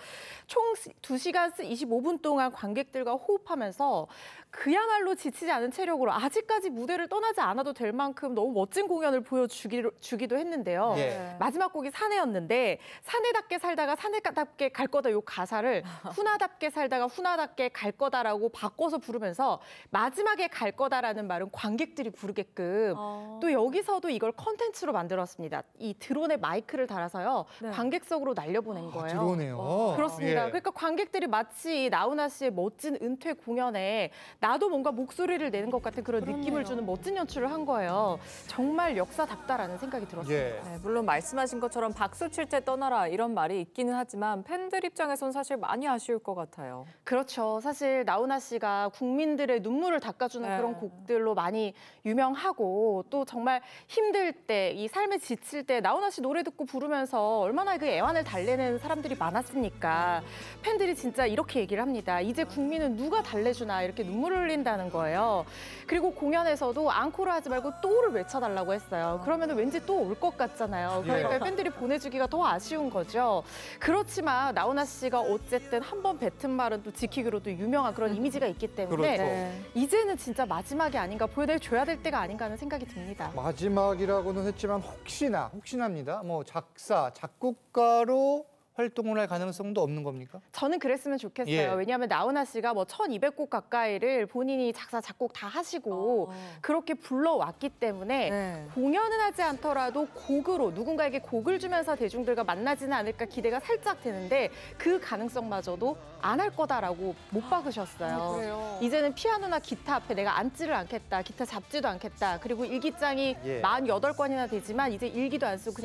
총 2시간 25분 동안 관객들과 호흡하면서 그야말로 지치지 않은 체력으로 아직까지 무대를 떠나지 않아도 될 만큼 너무 멋진 공연을 보여주기도 했는데요. 마지막 곡이 사내였는데 사내답게 살다가 사내답게 갈 거다 이 가사를 훈아답게 살다가 훈아답게 갈 거다라고 바꿔서 부르면서 마지막에 갈 거다라는 말은 관객들이 부르게끔 또 여기서도 이걸 컨텐츠로 만들었습니다. 이 드론에 마이크를 달아서요. 관객석으로 날려보낸 거예요. 드론에요? 그렇습니다. 그러니까 관객들이 마치 나훈아 씨의 멋진 은퇴 공연에 나도 뭔가 목소리를 내는 것 같은 그런 느낌을 주는 멋진 연출을 한 거예요. 정말 역사답다라는 생각이 들었습니다. 네, 물론 말씀하신 것처럼 박수 칠 때 떠나라 이런 말이 있기는 하지만 팬들 입장에선 사실 많이 아쉬울 것 같아요. 그렇죠. 사실 나훈아 씨가 국민들의 눈물을 닦아주는 그런 곡들로 많이 유명하고 또 정말 힘들 때, 이 삶에 지칠 때 나훈아 씨 노래 듣고 부르면서 얼마나 그 애환을 달래는 사람들이 많았습니까. 팬들이 진짜 이렇게 얘기를 합니다. 이제 국민은 누가 달래주나 이렇게 눈물을 흘린다는 거예요. 그리고 공연에서도 앙코를 하지 말고 또를 외쳐달라고 했어요. 그러면 왠지 또 올 것 같잖아요. 그러니까 팬들이 보내주기가 더 아쉬운 거죠. 그렇지만 나훈아 씨가 어쨌든 한 번 뱉은 말은 또 지키기로 또 유명한 그런 이미지가 있기 때문에 이제는 진짜 마지막이 아닌가, 보여줘야 될 때가 아닌가 하는 생각이 듭니다. 마지막이라고는 했지만 혹시나입니다. 작사, 작곡가로 활동을 할 가능성도 없는 겁니까? 저는 그랬으면 좋겠어요. 예. 왜냐하면 나훈아 씨가 뭐 1200곡 가까이를 본인이 작사, 작곡 다 하시고 그렇게 불러왔기 때문에 공연은 하지 않더라도 곡으로 누군가에게 곡을 주면서 대중들과 만나지는 않을까 기대가 살짝 되는데 그 가능성마저도 안 할 거다라고 못 박으셨어요. 그래요? 이제는 피아노나 기타 앞에 내가 앉지를 않겠다. 기타 잡지도 않겠다. 그리고 일기장이 48권이나 되지만 이제 일기도 안 쓰고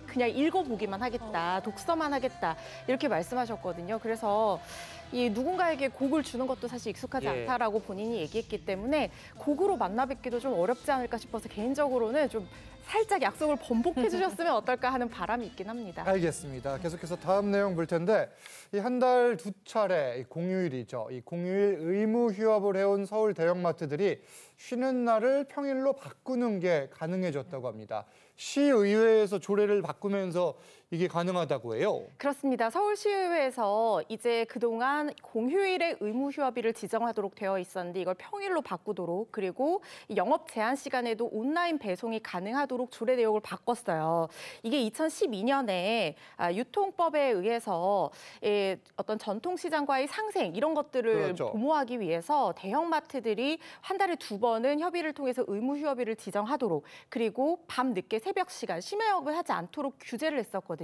그냥 읽어보기만 하겠다. 독서만 하겠다. 이렇게 말씀하셨거든요. 그래서 이 누군가에게 곡을 주는 것도 사실 익숙하지 않다라고 본인이 얘기했기 때문에 곡으로 만나 뵙기도 좀 어렵지 않을까 싶어서 개인적으로는 좀 살짝 약속을 번복해 주셨으면 어떨까 하는 바람이 있긴 합니다. 알겠습니다. 계속해서 다음 내용 볼 텐데 이 한 달 두 차례 공휴일이죠. 이 공휴일 의무 휴업을 해온 서울 대형마트들이 쉬는 날을 평일로 바꾸는 게 가능해졌다고 합니다. 시의회에서 조례를 바꾸면서 이게 가능하다고 해요. 그렇습니다. 서울시의회에서 이제 그동안 공휴일에 의무 휴업일을 지정하도록 되어 있었는데 이걸 평일로 바꾸도록 그리고 영업 제한 시간에도 온라인 배송이 가능하도록 조례 내용을 바꿨어요. 이게 2012년에 유통법에 의해서 어떤 전통시장과의 상생 이런 것들을 도모하기 위해서 대형마트들이 한 달에 2번은 협의를 통해서 의무 휴업일을 지정하도록 그리고 밤 늦게 새벽 시간 심야 영업을 하지 않도록 규제를 했었거든요.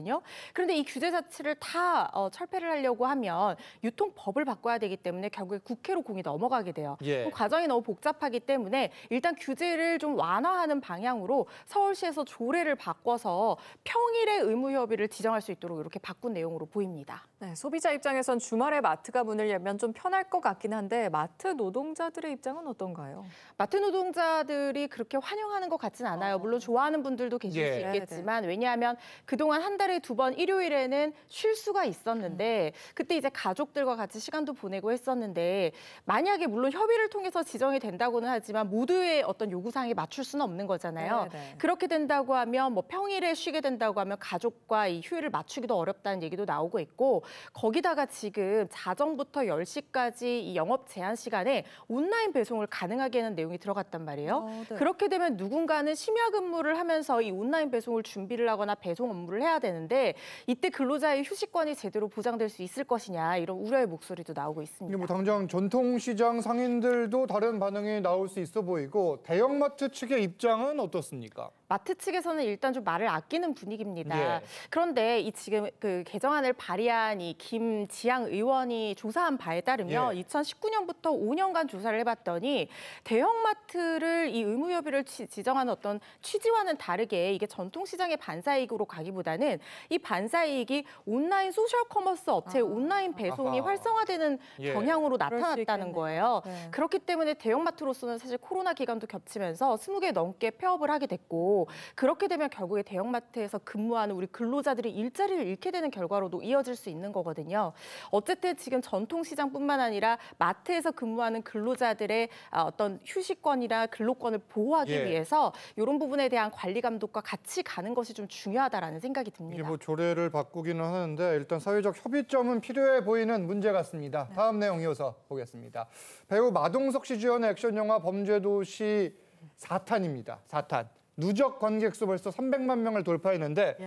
그런데 이 규제 자체를 다 철폐를 하려고 하면 유통법을 바꿔야 되기 때문에 결국에 국회로 공이 넘어가게 돼요. 그 과정이 너무 복잡하기 때문에 일단 규제를 좀 완화하는 방향으로 서울시에서 조례를 바꿔서 평일에 의무 휴업일을 지정할 수 있도록 이렇게 바꾼 내용으로 보입니다. 네, 소비자 입장에선 주말에 마트가 문을 열면 좀 편할 것 같긴 한데 마트 노동자들의 입장은 어떤가요? 마트 노동자들이 그렇게 환영하는 것 같진 않아요. 물론 좋아하는 분들도 계실 수 있겠지만 왜냐하면 그동안 한 달에 2번 일요일에는 쉴 수가 있었는데 그때 이제 가족들과 같이 시간도 보내고 했었는데 만약에 물론 협의를 통해서 지정이 된다고는 하지만 모두의 어떤 요구사항에 맞출 수는 없는 거잖아요. 그렇게 된다고 하면 뭐 평일에 쉬게 된다고 하면 가족과 이 휴일을 맞추기도 어렵다는 얘기도 나오고 있고 거기다가 지금 자정부터 10시까지 이 영업 제한 시간에 온라인 배송을 가능하게 하는 내용이 들어갔단 말이에요. 그렇게 되면 누군가는 심야 근무를 하면서 이 온라인 배송을 준비를 하거나 배송 업무를 해야 되는데 이때 근로자의 휴식권이 제대로 보장될 수 있을 것이냐 이런 우려의 목소리도 나오고 있습니다. 이게 뭐 당장 전통시장 상인들도 다른 반응이 나올 수 있어 보이고 대형마트 측의 입장은 어떻습니까? 마트 측에서는 일단 좀 말을 아끼는 분위기입니다. 그런데 이 지금 그 개정안을 발의한 이 김지향 의원이 조사한 바에 따르면 2019년부터 5년간 조사를 해봤더니 대형마트를 이 의무협의를 지정하는 어떤 취지와는 다르게 이게 전통시장의 반사이익으로 가기보다는 이 반사이익이 온라인 소셜커머스 업체의 온라인 배송이 활성화되는 경향으로 나타났다는 거예요. 그렇기 때문에 대형마트로서는 사실 코로나 기간도 겹치면서 20개 넘게 폐업을 하게 됐고 그렇게 되면 결국에 대형마트에서 근무하는 우리 근로자들이 일자리를 잃게 되는 결과로도 이어질 수 있는 거거든요. 어쨌든 지금 전통시장뿐만 아니라 마트에서 근무하는 근로자들의 어떤 휴식권이나 근로권을 보호하기 위해서 이런 부분에 대한 관리 감독과 같이 가는 것이 좀 중요하다라는 생각이 듭니다. 이게 뭐 조례를 바꾸기는 하는데 일단 사회적 협의점은 필요해 보이는 문제 같습니다. 다음 내용 이어서 보겠습니다. 배우 마동석 씨 주연의 액션 영화 범죄도시 4탄입니다. 4탄. 누적 관객 수 벌써 300만 명을 돌파했는데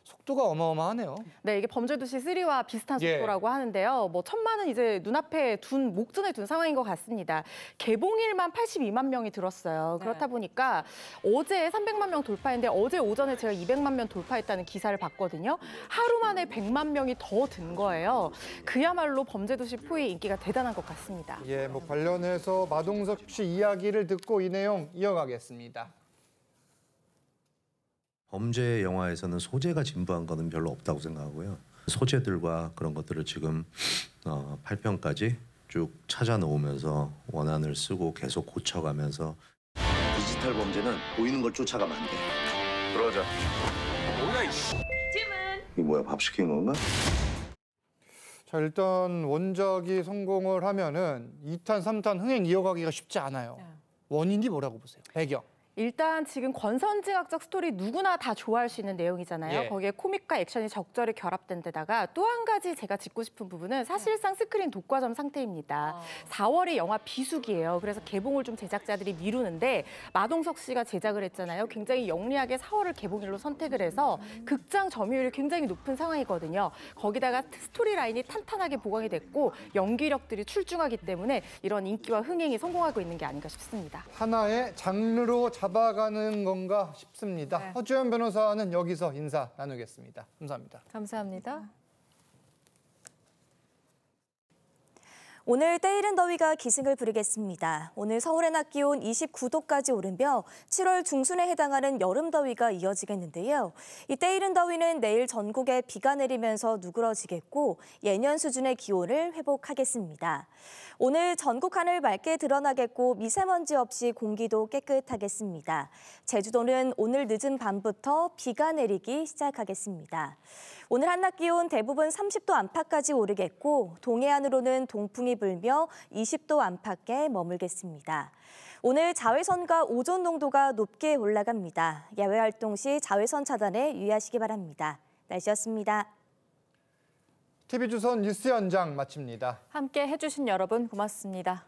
속도가 어마어마하네요. 네, 이게 범죄도시 3와 비슷한 속도라고 하는데요. 뭐 1000만은 이제 눈앞에 목전에 둔 상황인 것 같습니다. 개봉일만 82만 명이 들었어요. 그렇다 보니까 어제 300만 명 돌파했는데 어제 오전에 제가 200만 명 돌파했다는 기사를 봤거든요. 하루 만에 100만 명이 더 든 거예요. 그야말로 범죄도시 4의 인기가 대단한 것 같습니다. 뭐 관련해서 마동석 씨 이야기를 듣고 이 내용 이어가겠습니다. 범죄 영화에서는 소재가 진부한 거는 별로 없다고 생각하고요. 소재들과 그런 것들을 지금 8편까지 쭉 찾아 놓으면서 원안을 쓰고 계속 고쳐가면서 디지털 범죄는 보이는 걸 쫓아가면 안 돼. 그러자. 뭐야 이씨. 이게 뭐야 밥 시킨 건가? 자, 일단 원작이 성공을 하면은 2탄, 3탄 흥행 이어가기가 쉽지 않아요. 원인이 뭐라고 보세요? 배경. 일단 지금 권선징악적 스토리 누구나 다 좋아할 수 있는 내용이잖아요. 예. 거기에 코믹과 액션이 적절히 결합된 데다가 또 한 가지 제가 짚고 싶은 부분은 사실상 스크린 독과점 상태입니다. 4월에 영화 비수기예요. 그래서 개봉을 좀 제작자들이 미루는데 마동석 씨가 제작을 했잖아요. 굉장히 영리하게 4월을 개봉일로 선택을 해서 극장 점유율이 굉장히 높은 상황이거든요. 거기다가 스토리 라인이 탄탄하게 보강이 됐고 연기력들이 출중하기 때문에 이런 인기와 흥행이 성공하고 있는 게 아닌가 싶습니다. 하나의 장르로 잡아가는 건가 싶습니다. 네. 허주연 변호사는 여기서 인사 나누겠습니다. 감사합니다. 감사합니다. 오늘 때이른 더위가 기승을 부리겠습니다. 오늘 서울의 낮 기온 29도까지 오르며 7월 중순에 해당하는 여름 더위가 이어지겠는데요. 이 때이른 더위는 내일 전국에 비가 내리면서 누그러지겠고 예년 수준의 기온을 회복하겠습니다. 오늘 전국 하늘 맑게 드러나겠고 미세먼지 없이 공기도 깨끗하겠습니다. 제주도는 오늘 늦은 밤부터 비가 내리기 시작하겠습니다. 오늘 한낮 기온 대부분 30도 안팎까지 오르겠고 동해안으로는 동풍이 불며 20도 안팎에 머물겠습니다. 오늘 자외선과 오존 농도가 높게 올라갑니다. 야외 활동 시 자외선 차단에 유의하시기 바랍니다. 날씨였습니다. TV조선 뉴스 현장 마칩니다. 함께 해주신 여러분 고맙습니다.